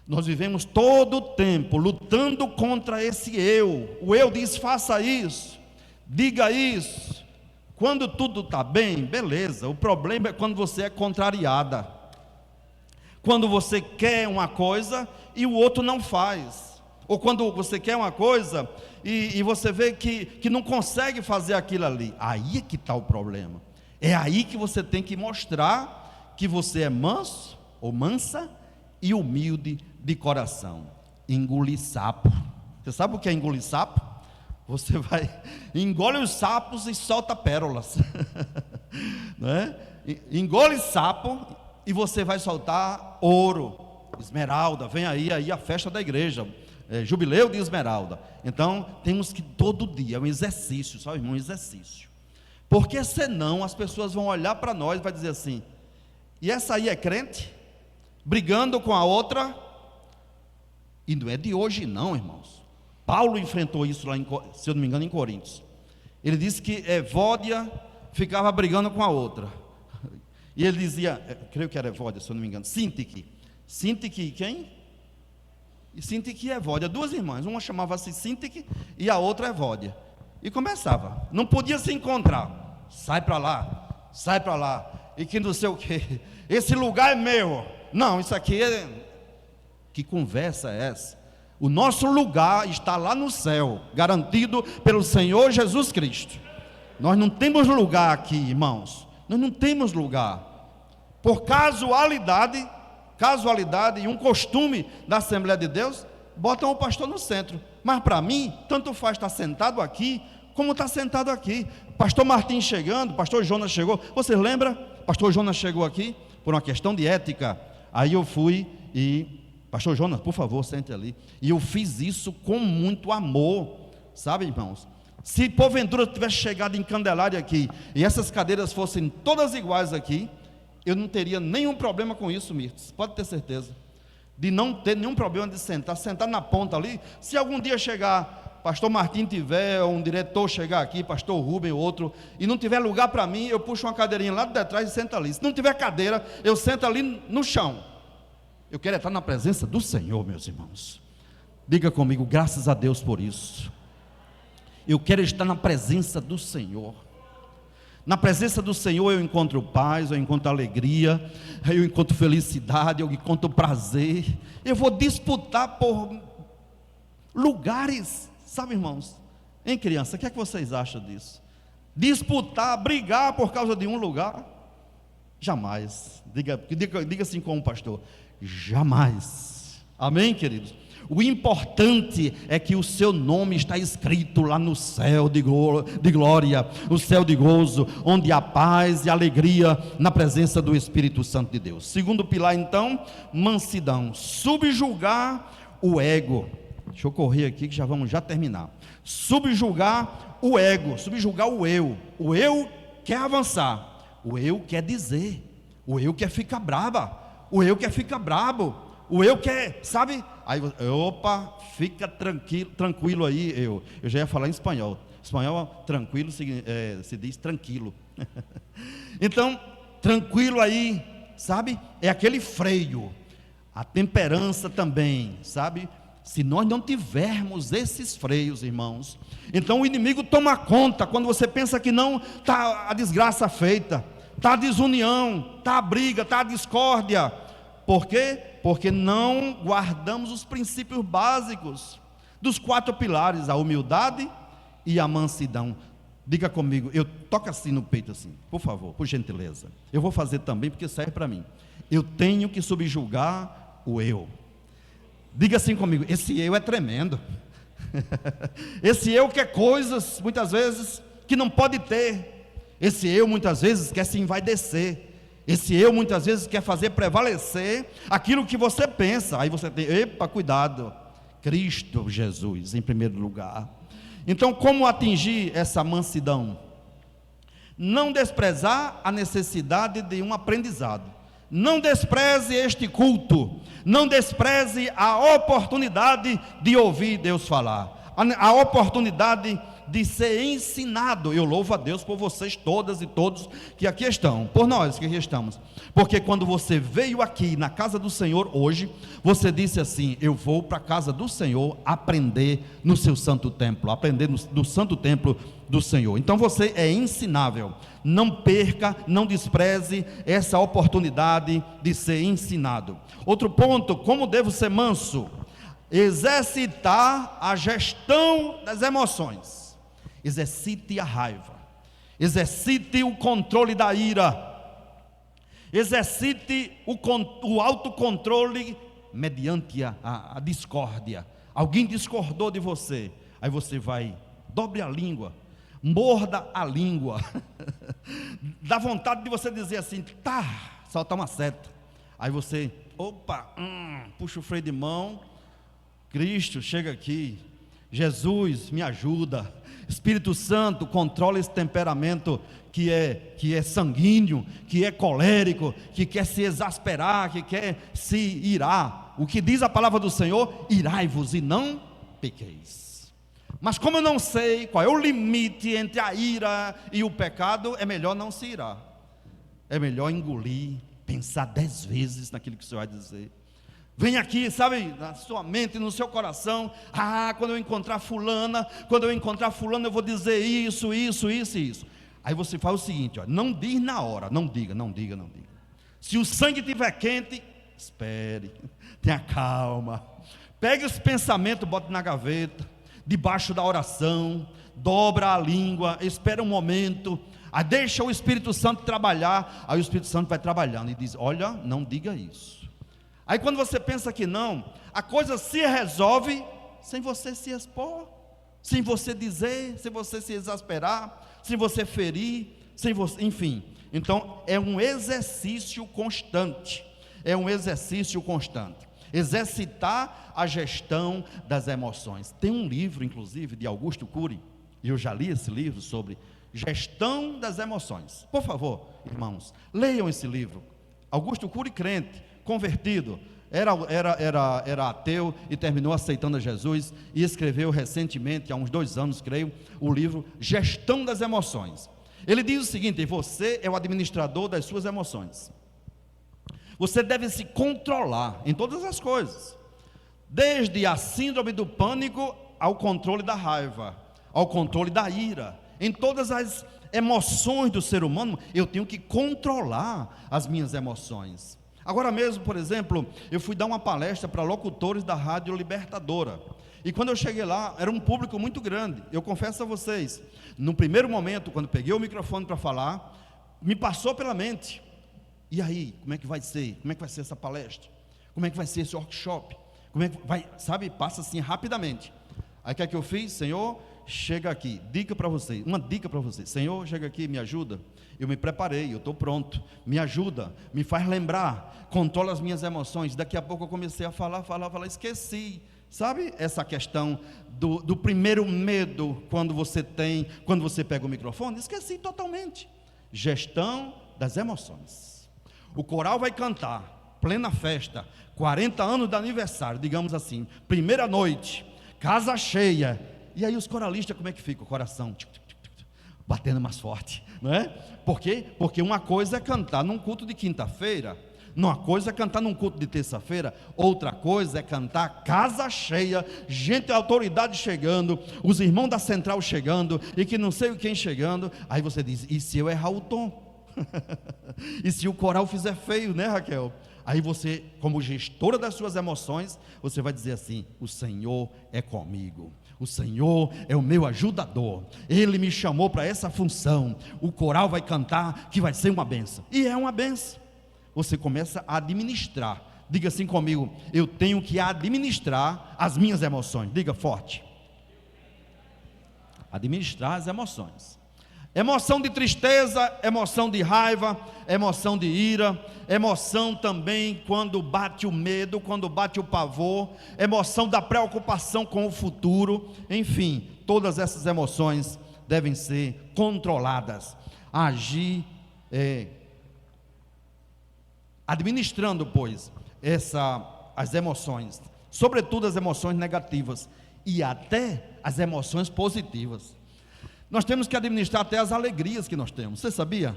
nós vivemos todo o tempo lutando contra esse eu. O eu diz: faça isso, diga isso. Quando tudo está bem, beleza. O problema é quando você é contrariada, quando você quer uma coisa e o outro não faz, ou quando você quer uma coisa e você vê que não consegue fazer aquilo ali. Aí é que está o problema. É aí que você tem que mostrar que você é manso ou mansa e humilde de coração. Engolir sapo. Você sabe o que é engolir sapo? Você vai, engole os sapos e solta pérolas. Não é? Engole sapo e você vai soltar ouro, esmeralda. Vem aí a festa da igreja, jubileu de esmeralda. Então temos que todo dia, é um exercício, sabe, irmão, um exercício. Porque senão as pessoas vão olhar para nós e vai dizer assim: e essa aí é crente? Brigando com a outra? E não é de hoje não, irmãos. Paulo enfrentou isso lá, se eu não me engano, em Coríntios. Ele disse que Evódia ficava brigando com a outra. E ele dizia, creio que era Evódia, se eu não me engano, Sintique. Sintique quem? E Sintique e Evódia, duas irmãs. Uma chamava-se Sintique e a outra Evódia. E começava, não podia se encontrar. Sai para lá, e que não sei o que. Esse lugar é meu. Não, isso aqui é... Que conversa é essa? O nosso lugar está lá no céu, garantido pelo Senhor Jesus Cristo. Nós não temos lugar aqui, irmãos. Nós não temos lugar. Por casualidade e um costume da Assembleia de Deus, botam o pastor no centro. Mas para mim, tanto faz estar sentado aqui, como estar sentado aqui. Pastor Martim chegando, pastor Jonas chegou. Você lembra? Pastor Jonas chegou aqui por uma questão de ética. Aí eu fui e... Pastor Jonas, por favor, sente ali. E eu fiz isso com muito amor, sabe, irmãos? Se porventura eu tivesse chegado em Candelária aqui e essas cadeiras fossem todas iguais aqui, eu não teria nenhum problema com isso, Mirtes, pode ter certeza. De não ter nenhum problema de sentar na ponta ali. Se algum dia chegar, pastor Martim tiver, ou um diretor chegar aqui, pastor Rubem, outro, e não tiver lugar para mim, eu puxo uma cadeirinha lá de trás e sento ali. Se não tiver cadeira, eu sento ali no chão. Eu quero estar na presença do Senhor, meus irmãos. Diga comigo, graças a Deus por isso. Eu quero estar na presença do Senhor. Na presença do Senhor eu encontro paz, eu encontro alegria, eu encontro felicidade, eu encontro prazer. Eu vou disputar por lugares, sabe, irmãos? Hein, criança, o que é que vocês acham disso? Disputar, brigar por causa de um lugar? Jamais. Diga assim como pastor: jamais. Amém, queridos? O importante é que o seu nome está escrito lá no céu de glória, o céu de gozo, onde há paz e alegria na presença do Espírito Santo de Deus. Segundo pilar, então, mansidão, subjugar o ego. Deixa eu correr aqui que já vamos terminar. Subjugar o ego, subjugar o eu. O eu quer avançar, o eu quer dizer, o eu quer ficar brava, o eu quer ficar brabo, o eu quer, sabe? Aí, opa, fica tranquilo aí, eu já ia falar em espanhol. Espanhol, tranquilo, se diz tranquilo. Então, tranquilo aí, sabe? É aquele freio. A temperança também, sabe? Se nós não tivermos esses freios, irmãos, então o inimigo toma conta. Quando você pensa que não, está a desgraça feita, está a desunião, está a briga, está a discórdia. Por quê? Porque não guardamos os princípios básicos dos 4 pilares: a humildade e a mansidão. Diga comigo, eu toco assim no peito assim, por favor, por gentileza. Eu vou fazer também porque serve para mim. Eu tenho que subjugar o eu. Diga assim comigo, esse eu é tremendo. Esse eu quer coisas, muitas vezes, que não pode ter. Esse eu, muitas vezes, quer se envaidecer. Esse eu, muitas vezes, quer fazer prevalecer aquilo que você pensa. Aí você tem, epa, cuidado. Cristo Jesus, em primeiro lugar. Então, como atingir essa mansidão? Não desprezar a necessidade de um aprendizado. Não despreze este culto. Não despreze a oportunidade de ouvir Deus falar. a oportunidade de ser ensinado. Eu louvo a Deus por vocês todas e todos que aqui estão, por nós que aqui estamos, porque quando você veio aqui na casa do Senhor hoje, você disse assim: eu vou para a casa do Senhor aprender no seu santo templo, aprender no santo templo do Senhor. Então você é ensinável. Não perca, não despreze essa oportunidade de ser ensinado. Outro ponto: como devo ser manso? Exercitar a gestão das emoções. Exercite a raiva, exercite o controle da ira, exercite o autocontrole mediante a discórdia. Alguém discordou de você, aí você vai, dobre a língua, morda a língua, dá vontade de você dizer assim, tá, soltar uma seta, aí você, opa, puxa o freio de mão, Cristo, chega aqui, Jesus, me ajuda, Espírito Santo, controla esse temperamento que é sanguíneo, que é colérico, que quer se exasperar, que quer se irar. O que diz a palavra do Senhor: irai-vos e não pequeis. Mas como eu não sei qual é o limite entre a ira e o pecado, é melhor não se irar, é melhor engolir, pensar 10 vezes naquilo que o Senhor vai dizer. Vem aqui, sabe, na sua mente, no seu coração: quando eu encontrar fulana, eu vou dizer isso. Aí você faz o seguinte, não diz na hora, não diga. Se o sangue estiver quente, espere, tenha calma, pegue esse pensamento, bote na gaveta, debaixo da oração, dobra a língua, espera um momento, aí deixa o Espírito Santo trabalhar, aí o Espírito Santo vai trabalhando e diz: olha, não diga isso. Aí quando você pensa que não, a coisa se resolve sem você se expor, sem você dizer, sem você se exasperar, sem você ferir, sem você, enfim. Então é um exercício constante, exercitar a gestão das emoções. Tem um livro, inclusive, de Augusto Cury, e eu já li esse livro sobre gestão das emoções. Por favor, irmãos, leiam esse livro. Augusto Cury, crente, convertido, era ateu e terminou aceitando a Jesus, e escreveu recentemente, há uns 2 anos, creio, o livro Gestão das Emoções. Ele diz o seguinte: você é o administrador das suas emoções. Você deve se controlar em todas as coisas, desde a síndrome do pânico ao controle da raiva, ao controle da ira. Em todas as emoções do ser humano, eu tenho que controlar as minhas emoções. Agora mesmo, por exemplo, eu fui dar uma palestra para locutores da Rádio Libertadora, e quando eu cheguei lá, era um público muito grande. Eu confesso a vocês, no primeiro momento, quando peguei o microfone para falar, me passou pela mente: e aí, como é que vai ser? Como é que vai ser essa palestra? Como é que vai ser esse workshop? Como é que vai, sabe, passa assim rapidamente. Aí o que é que eu fiz? Senhor, chega aqui, uma dica para você. Senhor, chega aqui, me ajuda. Eu me preparei, eu estou pronto, me ajuda, me faz lembrar, controla as minhas emoções. Daqui a pouco eu comecei a falar, esqueci. Sabe essa questão do primeiro medo quando você pega o microfone? Esqueci totalmente. Gestão das emoções. O coral vai cantar, plena festa, 40 anos de aniversário, digamos assim, primeira noite, casa cheia. E aí os coralistas, como é que fica o coração? Batendo mais forte, não é? Por quê? Porque uma coisa é cantar num culto de quinta-feira, uma coisa é cantar num culto de terça-feira, outra coisa é cantar casa cheia, gente, autoridade chegando, os irmãos da central chegando, e que não sei quem chegando. Aí você diz: e se eu errar o tom? E se o coral fizer feio, né, Raquel? Aí você, como gestora das suas emoções, você vai dizer assim: o Senhor é comigo, o Senhor é o meu ajudador, Ele me chamou para essa função, o coral vai cantar que vai ser uma bênção, e é uma bênção. Você começa a administrar. Diga assim comigo: eu tenho que administrar as minhas emoções. Diga forte: administrar as emoções. Emoção de tristeza, emoção de raiva, emoção de ira, emoção também quando bate o medo, quando bate o pavor, emoção da preocupação com o futuro. Enfim, todas essas emoções devem ser controladas. Agir, administrando, pois, as emoções, sobretudo as emoções negativas, e até as emoções positivas. Nós temos que administrar até as alegrias que nós temos. Você sabia?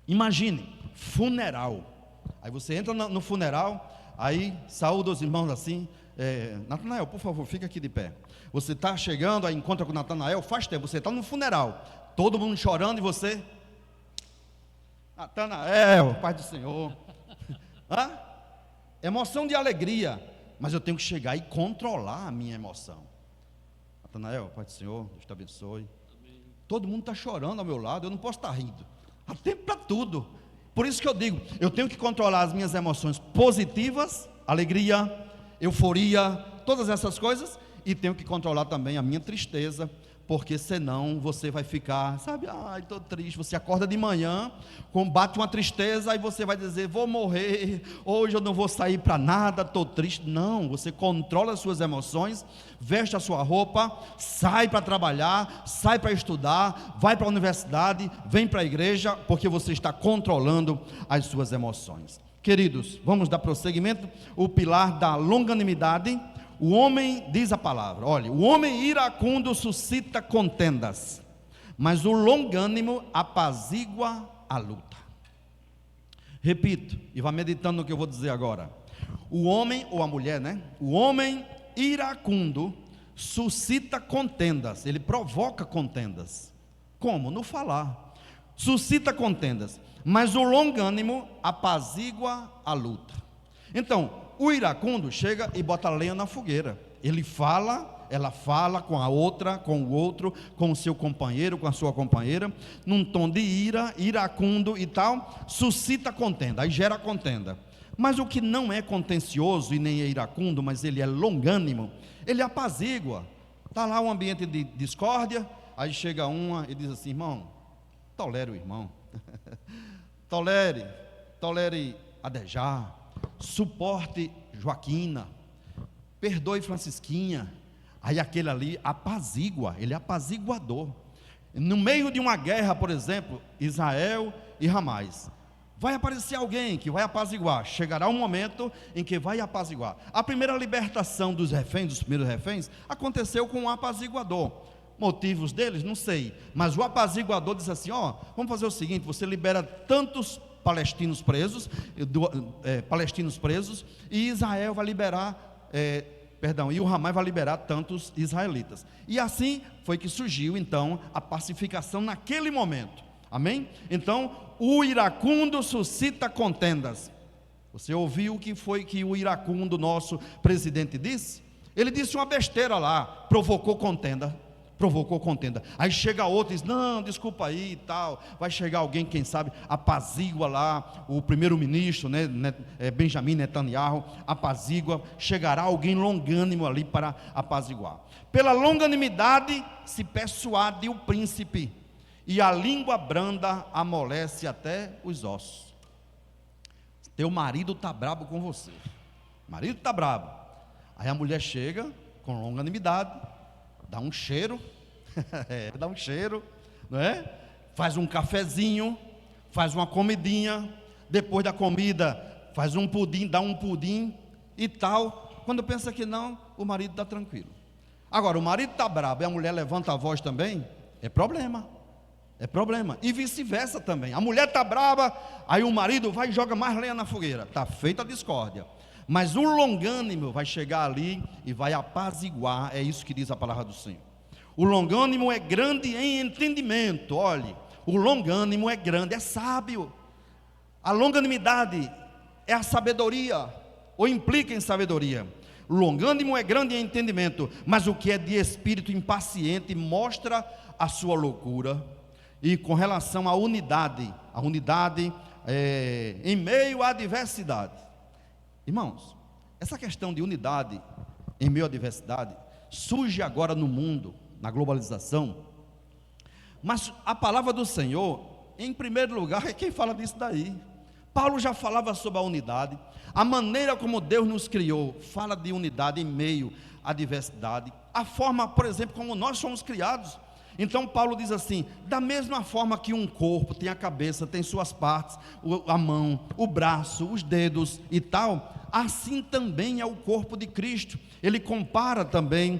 Imagine, funeral. Aí você entra no funeral, aí saúda os irmãos assim, Natanael, por favor, fica aqui de pé. Você está chegando, aí encontra com Natanael, faz tempo, você está no funeral, todo mundo chorando e você, Natanael, Pai do Senhor, emoção de alegria, mas eu tenho que chegar e controlar a minha emoção. Natanael, Pai do Senhor, Deus te abençoe. Amém. Todo mundo está chorando ao meu lado, eu não posso estar rindo, há tempo para tudo. Por isso que eu digo, eu tenho que controlar as minhas emoções positivas, alegria, euforia, todas essas coisas, e tenho que controlar também a minha tristeza, porque senão você vai ficar, sabe, ai, estou triste, você acorda de manhã, combate uma tristeza, aí você vai dizer, vou morrer, hoje eu não vou sair para nada, estou triste. Não, você controla as suas emoções, veste a sua roupa, sai para trabalhar, sai para estudar, vai para a universidade, vem para a igreja, porque você está controlando as suas emoções. Queridos, vamos dar prosseguimento, o pilar da longanimidade. O homem, diz a palavra, olha, o homem iracundo suscita contendas, mas o longânimo apazigua a luta. Repito, e vá meditando no que eu vou dizer agora. O homem, ou a mulher, né? O homem iracundo suscita contendas, ele provoca contendas. Como? No falar. Suscita contendas, mas o longânimo apazigua a luta. Então, o iracundo chega e bota lenha na fogueira. Ele fala, ela fala com a outra, com o outro, com o seu companheiro, com a sua companheira, num tom de ira, iracundo e tal, suscita contenda, aí gera contenda. Mas o que não é contencioso e nem é iracundo, mas ele é longânimo, ele apazigua. Está lá um ambiente de discórdia, aí chega uma e diz assim, irmão, tolere o irmão, tolere Adejar, suporte Joaquina, perdoe Francisquinha. Aí aquele ali apazigua, ele é apaziguador. No meio de uma guerra, por exemplo, Israel e Ramais, vai aparecer alguém que vai apaziguar. Chegará um momento em que vai apaziguar. A primeira libertação dos reféns, dos primeiros reféns, aconteceu com um apaziguador. Motivos deles, não sei, mas o apaziguador disse assim, vamos fazer o seguinte, você libera tantos palestinos presos, e Israel vai liberar, e o Ramai vai liberar tantos israelitas. E assim foi que surgiu então a pacificação naquele momento. Amém? Então, o iracundo suscita contendas. Você ouviu o que foi que o iracundo, nosso presidente, disse? Ele disse uma besteira lá, provocou contenda. Aí chega outro e diz, não, desculpa aí e tal. Vai chegar alguém, quem sabe, apazigua lá o primeiro-ministro, né, Benjamin Netanyahu, apazigua. Chegará alguém longânimo ali para apaziguar. Pela longanimidade se persuade o príncipe, e a língua branda amolece até os ossos. Teu marido está brabo com você, o marido está brabo. Aí a mulher chega com longanimidade, dá um cheiro, não é? Faz um cafezinho, faz uma comidinha, depois da comida faz um pudim, dá um pudim e tal. Quando pensa que não, o marido está tranquilo. Agora, o marido está bravo e a mulher levanta a voz também, é problema. E vice-versa também. A mulher está brava, aí o marido vai e joga mais lenha na fogueira. Está feita a discórdia. Mas o longânimo vai chegar ali e vai apaziguar. É isso que diz a palavra do Senhor. O longânimo é grande em entendimento. Olhe, o longânimo é grande, é sábio. A longanimidade é a sabedoria, ou implica em sabedoria. O longânimo é grande em entendimento, mas o que é de espírito impaciente mostra a sua loucura. E com relação à unidade, em meio à diversidade. Irmãos, essa questão de unidade em meio à diversidade surge agora no mundo, na globalização, mas a palavra do Senhor, em primeiro lugar, é quem fala disso daí. Paulo já falava sobre a unidade, a maneira como Deus nos criou, fala de unidade em meio à diversidade, a forma, por exemplo, como nós somos criados. Então Paulo diz assim: da mesma forma que um corpo tem a cabeça, tem suas partes, a mão, o braço, os dedos e tal, assim também é o corpo de Cristo. Ele compara também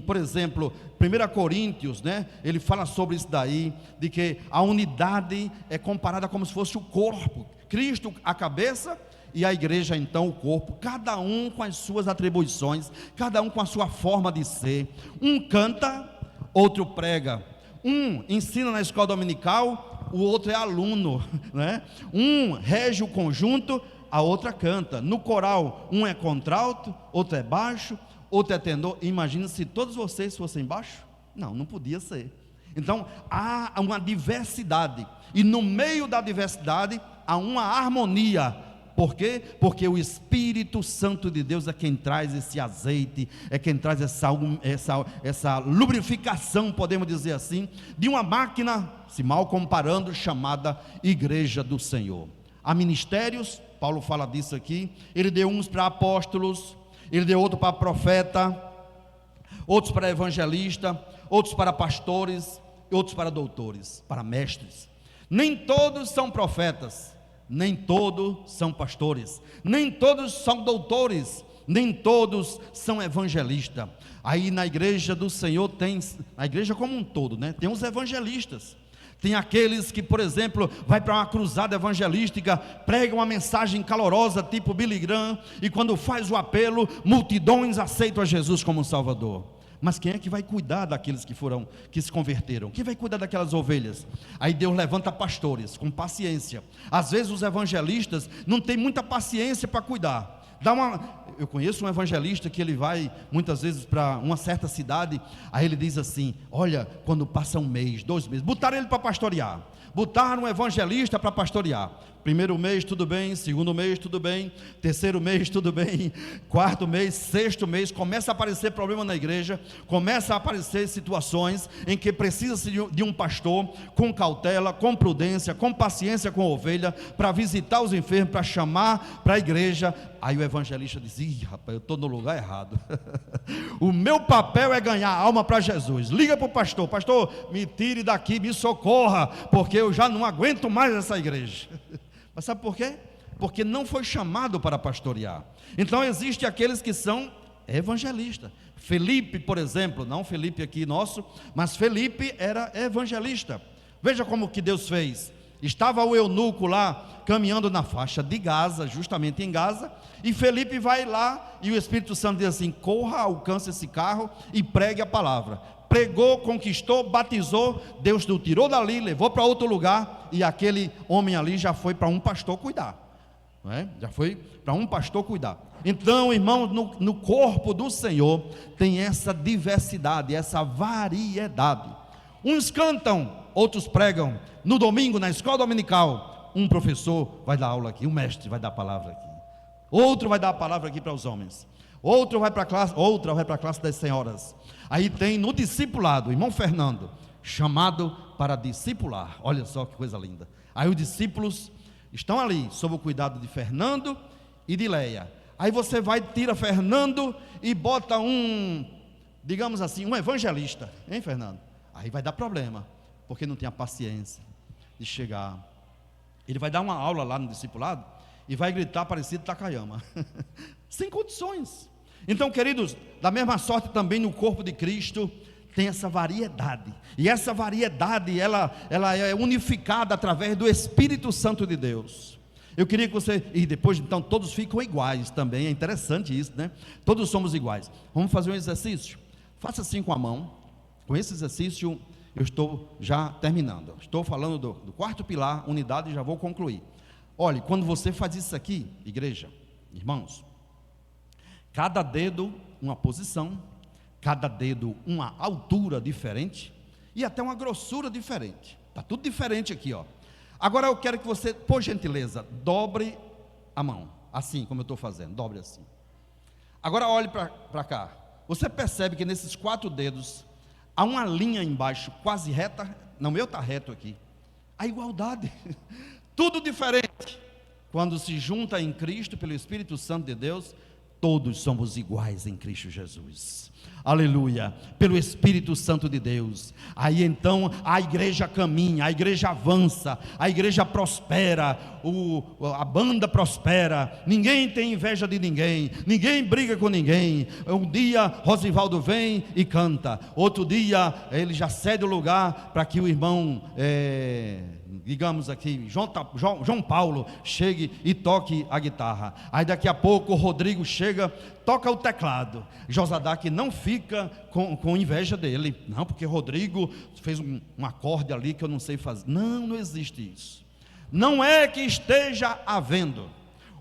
por exemplo, 1 Coríntios, né? Ele fala sobre isso daí, de que a unidade é comparada como se fosse o corpo, Cristo a cabeça e a igreja então o corpo, cada um com as suas atribuições, cada um com a sua forma de ser. Um canta, outro prega, um ensina na escola dominical, o outro é aluno, né? Um rege o conjunto, a outra canta. No coral, um é contralto, outro é baixo, outro é tenor. Imagina se todos vocês fossem baixo? Não podia ser. Então há uma diversidade, e no meio da diversidade há uma harmonia. Por quê? Porque o Espírito Santo de Deus é quem traz esse azeite, é quem traz essa lubrificação, podemos dizer assim, de uma máquina, se mal comparando, chamada Igreja do Senhor. Há ministérios, Paulo fala disso aqui, ele deu uns para apóstolos, ele deu outro para profeta, outros para evangelista, outros para pastores, outros para doutores, para mestres. Nem todos são profetas, nem todos são pastores, nem todos são doutores, nem todos são evangelistas. Aí na igreja do Senhor na igreja como um todo, né? Tem os evangelistas. Tem aqueles que, por exemplo, vai para uma cruzada evangelística, prega uma mensagem calorosa, tipo Billy Graham, e quando faz o apelo, multidões aceitam a Jesus como Salvador. Mas quem é que vai cuidar daqueles que se converteram? Quem vai cuidar daquelas ovelhas? Aí Deus levanta pastores com paciência. Às vezes os evangelistas não têm muita paciência para cuidar. Eu conheço um evangelista que ele vai muitas vezes para uma certa cidade, aí ele diz assim: olha, quando passa 1 mês, 2 meses, botaram ele para pastorear, botaram um evangelista para pastorear. 1º mês tudo bem, 2º mês tudo bem, 3º mês tudo bem, 4º mês, 6º mês, começa a aparecer problema na igreja, começa a aparecer situações em que precisa-se de um pastor com cautela, com prudência, com paciência com a ovelha, para visitar os enfermos, para chamar para a igreja. Aí o evangelista diz: ih, rapaz, eu estou no lugar errado. O meu papel é ganhar alma para Jesus. Liga para o pastor: pastor, me tire daqui, me socorra, porque eu já não aguento mais essa igreja. Mas sabe por quê? Porque não foi chamado para pastorear. Então existem aqueles que são evangelistas. Felipe, por exemplo, não Felipe aqui nosso, mas Felipe era evangelista. Veja como que Deus fez. Estava o eunuco lá caminhando na faixa de Gaza, justamente em Gaza, e Felipe vai lá e o Espírito Santo diz assim: corra, alcance esse carro e pregue a palavra. Pregou, conquistou, batizou, Deus o tirou dali, levou para outro lugar, e aquele homem ali já foi para um pastor cuidar, não é? Já foi para um pastor cuidar. Então, irmãos, no corpo do Senhor tem essa diversidade, essa variedade. Uns cantam, outros pregam. No domingo, na escola dominical, um professor vai dar aula aqui, um mestre vai dar a palavra aqui, outro vai dar a palavra aqui para os homens, outra vai para a classe das senhoras. Aí tem no discipulado, o irmão Fernando, chamado para discipular. Olha só que coisa linda. Aí os discípulos estão ali, sob o cuidado de Fernando e de Leia. Aí você tira Fernando e bota digamos assim, um evangelista, hein, Fernando? Aí vai dar problema, porque não tem a paciência de chegar. Ele vai dar uma aula lá no discipulado e vai gritar parecido Takayama, sem condições. Então, queridos, da mesma sorte também no corpo de Cristo tem essa variedade, e essa variedade ela é unificada através do Espírito Santo de Deus. Eu queria que você, e depois então todos ficam iguais também, é interessante isso, né? Todos somos iguais. Vamos fazer um exercício? Faça assim com a mão. Com esse exercício eu estou já terminando. Estou falando do 4º pilar, unidade, e já vou concluir. Olhe, quando você faz isso aqui, igreja, irmãos, cada dedo uma posição, cada dedo uma altura diferente e até uma grossura diferente. Está tudo diferente aqui, ó. Agora eu quero que você, por gentileza, dobre a mão, assim como eu estou fazendo, dobre assim. Agora olhe para cá. Você percebe que nesses 4 dedos há uma linha embaixo quase reta. Não, meu está reto aqui. A igualdade. Tudo diferente. Quando se junta em Cristo pelo Espírito Santo de Deus, Todos somos iguais em Cristo Jesus. Aleluia, pelo Espírito Santo de Deus. Aí então a igreja caminha, a igreja avança, a igreja prospera, a banda prospera, ninguém tem inveja de ninguém, ninguém briga com ninguém. Um dia Rosivaldo vem e canta, outro dia ele já cede o lugar para que o irmão, digamos aqui, João Paulo chegue e toque a guitarra. Aí daqui a pouco o Rodrigo chega, toca o teclado. Josadaque não fica com inveja dele, não, porque Rodrigo fez um acorde ali que eu não sei fazer. Não existe isso. Não é que esteja havendo.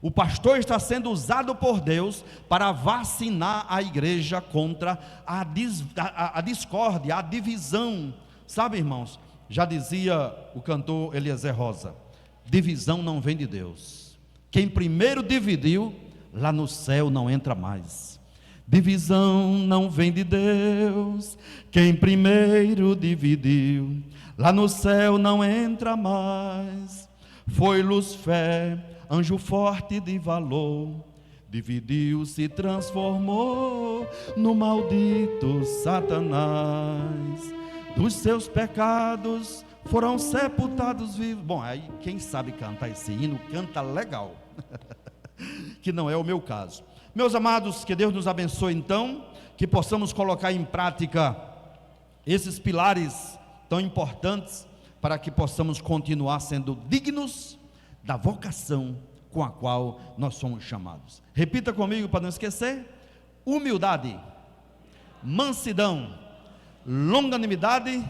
O pastor está sendo usado por Deus para vacinar a igreja contra a discórdia, a divisão. Sabe, irmãos, já dizia o cantor Eliezer Rosa, divisão não vem de Deus. Quem primeiro dividiu, lá no céu não entra mais. Divisão não vem de Deus. Quem primeiro dividiu, lá no céu não entra mais. Foi Lucifer, anjo forte de valor, dividiu, se transformou no maldito Satanás. Dos seus pecados foram sepultados vivos. Bom, aí quem sabe cantar esse hino, canta legal. Que não é o meu caso. Meus amados, que Deus nos abençoe então, que possamos colocar em prática esses pilares tão importantes, para que possamos continuar sendo dignos da vocação com a qual nós somos chamados. Repita comigo para não esquecer: humildade, mansidão, longanimidade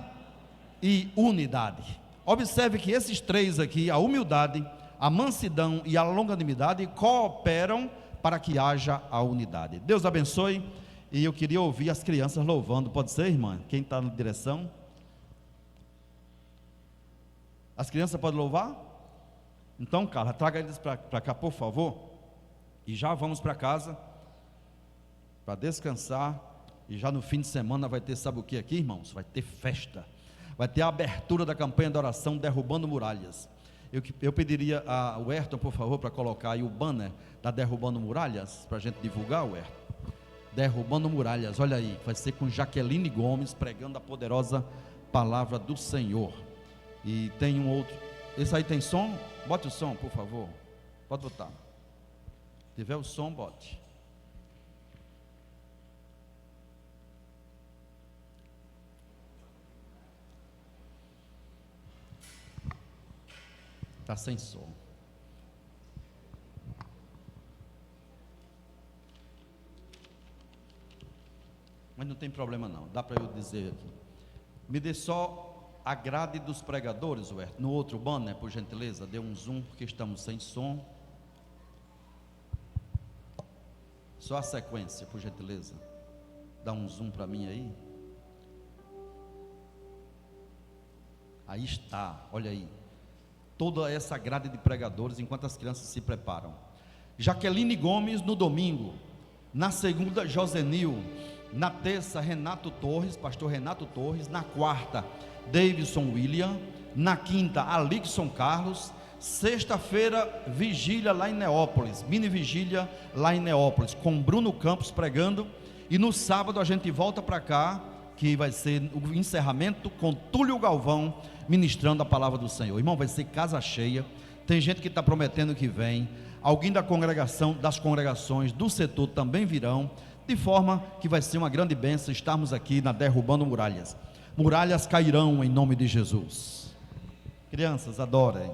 e unidade. Observe que esses três aqui, a humildade, a mansidão e a longanimidade, cooperam para que haja a unidade. Deus abençoe. E eu queria ouvir as crianças louvando. Pode ser, irmã? Quem está na direção? As crianças podem louvar? Então, Carla, traga eles para cá, por favor. E já vamos para casa, para descansar. E já no fim de semana vai ter, sabe o que aqui, irmãos? Vai ter festa. Vai ter a abertura da campanha de oração Derrubando Muralhas. Eu pediria ao Ayrton, por favor, para colocar aí o banner da Derrubando Muralhas, para a gente divulgar, o Ayrton. Derrubando Muralhas, olha aí, vai ser com Jaqueline Gomes, pregando a poderosa palavra do Senhor. E tem um outro, esse aí tem som? Bote o som, por favor. Pode botar. Se tiver o som, bote. Está sem som. Mas não tem problema não, dá para eu dizer aqui. Me dê só a grade dos pregadores, Huerto. No outro banner, por gentileza, dê um zoom, porque estamos sem som. Só a sequência, por gentileza. Dá um zoom para mim aí. Aí está, olha aí. Toda essa grade de pregadores, enquanto as crianças se preparam. Jaqueline Gomes no domingo. Na segunda, Josenil. Na terça, Renato Torres, pastor Renato Torres. Na quarta, Davidson William. Na quinta, Alixson Carlos. Sexta-feira, vigília lá em Neópolis, mini vigília lá em Neópolis, com Bruno Campos pregando. E no sábado a gente volta para cá, que vai ser o encerramento com Túlio Galvão ministrando a palavra do Senhor. Irmão, vai ser casa cheia. Tem gente que está prometendo que vem. Alguém da congregação, das congregações do setor também virão, de forma que vai ser uma grande bênção estarmos aqui na Derrubando Muralhas. Muralhas cairão em nome de Jesus. Crianças, adorem.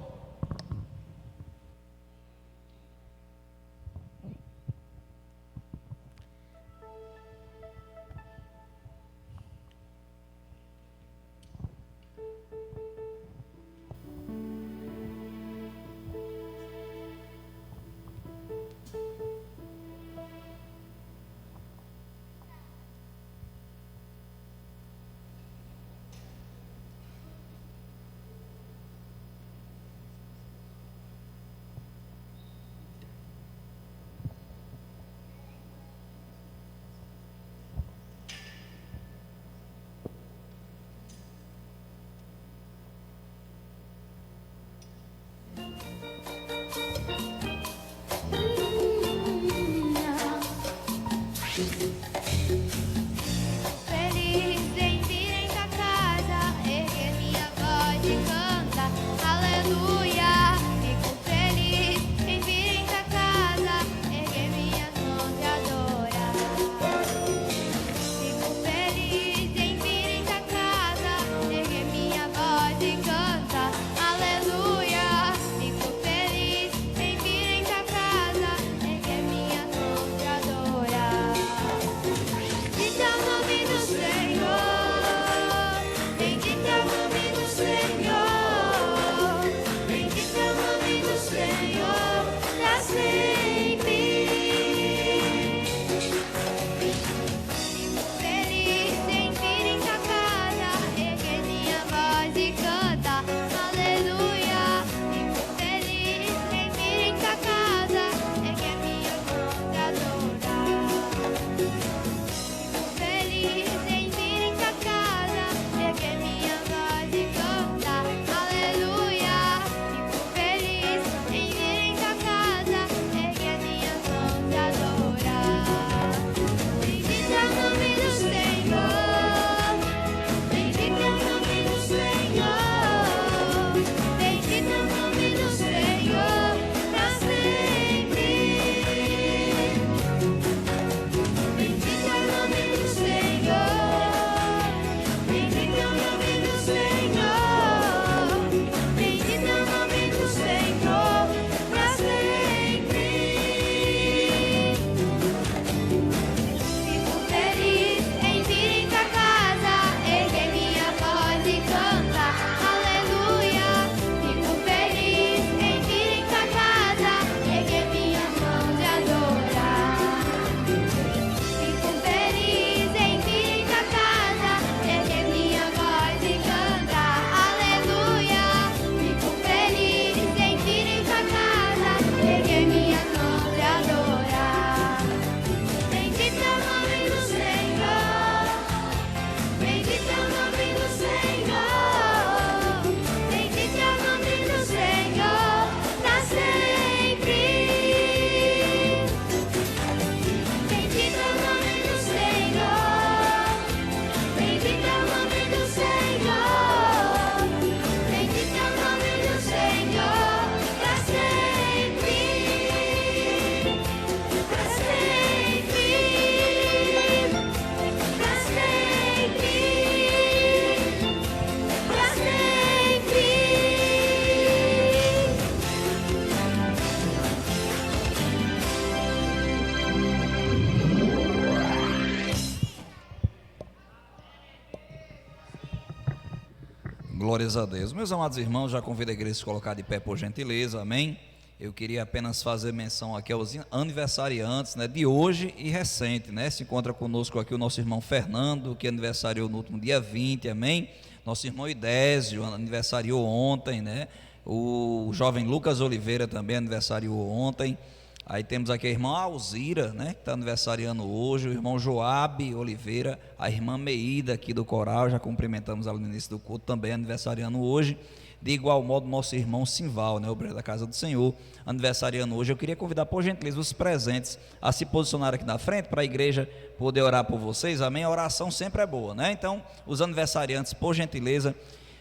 Glórias a Deus. Meus amados irmãos, já convido a igreja a se colocar de pé por gentileza, amém? Eu queria apenas fazer menção aqui aos aniversariantes, né, de hoje e recente, né? Se encontra conosco aqui o nosso irmão Fernando, que aniversariou no último dia 20, amém? Nosso irmão Idésio aniversariou ontem, né? O jovem Lucas Oliveira também aniversariou ontem. Aí temos aqui a irmã Alzira, né, que está aniversariando hoje, o irmão Joabe Oliveira, a irmã Meida aqui do coral, já cumprimentamos ela no início do culto, também aniversariando hoje. De igual modo, nosso irmão Simval, né, obreiro da Casa do Senhor, aniversariando hoje. Eu queria convidar, por gentileza, os presentes a se posicionar aqui na frente, para a igreja poder orar por vocês, amém? A oração sempre é boa, né? Então, os aniversariantes, por gentileza,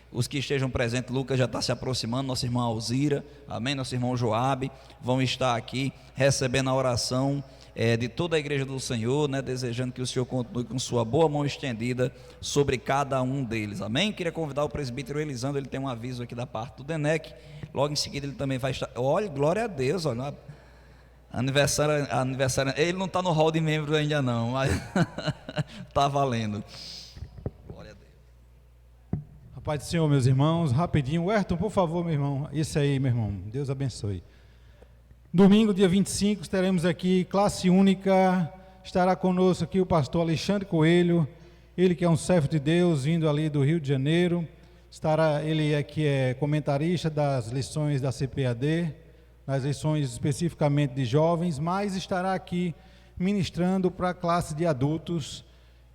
os que estejam presentes, Lucas já está se aproximando, nosso irmão Alzira, amém, nosso irmão Joabe, vão estar aqui recebendo a oração de toda a igreja do Senhor, né, desejando que o Senhor continue com sua boa mão estendida sobre cada um deles, amém. Queria convidar o presbítero Elisandro, ele tem um aviso aqui da parte do Denec, logo em seguida ele também vai estar, olha, glória a Deus, olha, aniversário, ele não está no hall de membros ainda não, mas está valendo. Pai do Senhor, meus irmãos, rapidinho, Ayrton, por favor, meu irmão, isso aí, meu irmão, Deus abençoe. Domingo, dia 25, teremos aqui classe única, estará conosco aqui o pastor Alexandre Coelho, ele que é um servo de Deus, vindo ali do Rio de Janeiro, ele aqui é comentarista das lições da CPAD, nas lições especificamente de jovens, mas estará aqui ministrando para a classe de adultos,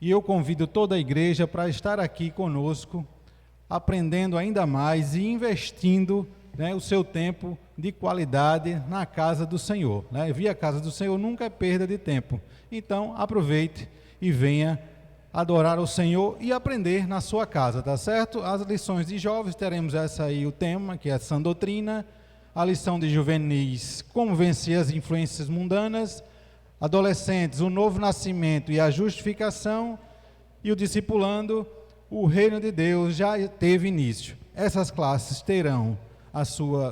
e eu convido toda a igreja para estar aqui conosco, aprendendo ainda mais e investindo, né, o seu tempo de qualidade na casa do Senhor, né? Vir à casa do Senhor nunca é perda de tempo, então aproveite e venha adorar o Senhor e aprender na sua casa, tá certo? As lições de jovens, teremos essa aí, o tema, que é a sã doutrina, a lição de juvenis, como vencer as influências mundanas, adolescentes, o novo nascimento e a justificação, e o discipulando, o reino de Deus já teve início. Essas classes terão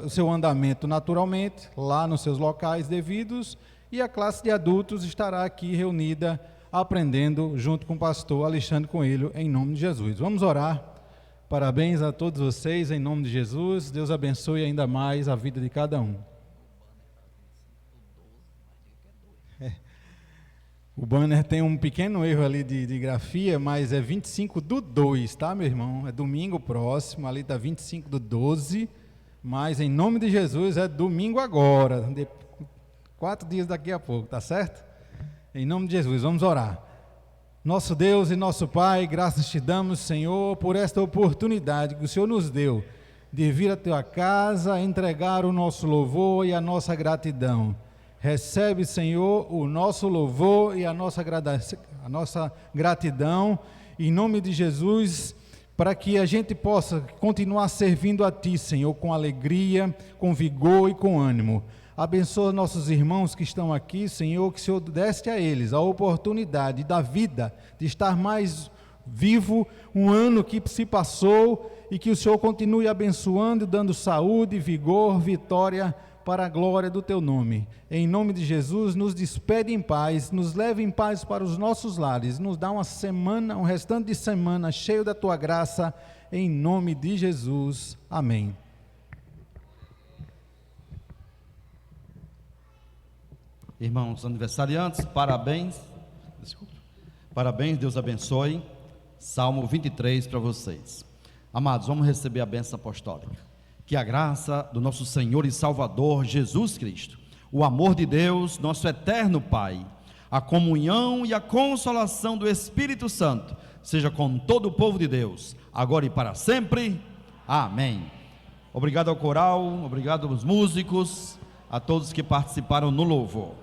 o seu andamento naturalmente, lá nos seus locais devidos, e a classe de adultos estará aqui reunida, aprendendo junto com o pastor Alexandre Coelho, em nome de Jesus. Vamos orar. Parabéns a todos vocês, em nome de Jesus. Deus abençoe ainda mais a vida de cada um. O banner tem um pequeno erro ali de grafia, mas é 25/2, tá, meu irmão? É domingo próximo, ali está 25/12, mas em nome de Jesus é domingo agora, 4 dias daqui a pouco, tá certo? Em nome de Jesus, vamos orar. Nosso Deus e nosso Pai, graças te damos, Senhor, por esta oportunidade que o Senhor nos deu de vir à tua casa, entregar o nosso louvor e a nossa gratidão. Recebe, Senhor, o nosso louvor e a nossa gratidão, em nome de Jesus, para que a gente possa continuar servindo a Ti, Senhor, com alegria, com vigor e com ânimo. Abençoa nossos irmãos que estão aqui, Senhor, que o Senhor deste a eles a oportunidade da vida, de estar mais vivo, um ano que se passou, e que o Senhor continue abençoando, dando saúde, vigor, vitória, para a glória do Teu nome. Em nome de Jesus, nos despede em paz, nos leve em paz para os nossos lares, nos dá uma semana, um restante de semana cheio da Tua graça, em nome de Jesus. Amém. Irmãos aniversariantes, parabéns. Desculpa. Parabéns, Deus abençoe. Salmo 23 para vocês. Amados, vamos receber a bênção apostólica. Que a graça do nosso Senhor e Salvador Jesus Cristo, o amor de Deus, nosso eterno Pai, a comunhão e a consolação do Espírito Santo, seja com todo o povo de Deus, agora e para sempre. Amém. Obrigado ao coral, obrigado aos músicos, a todos que participaram no louvor.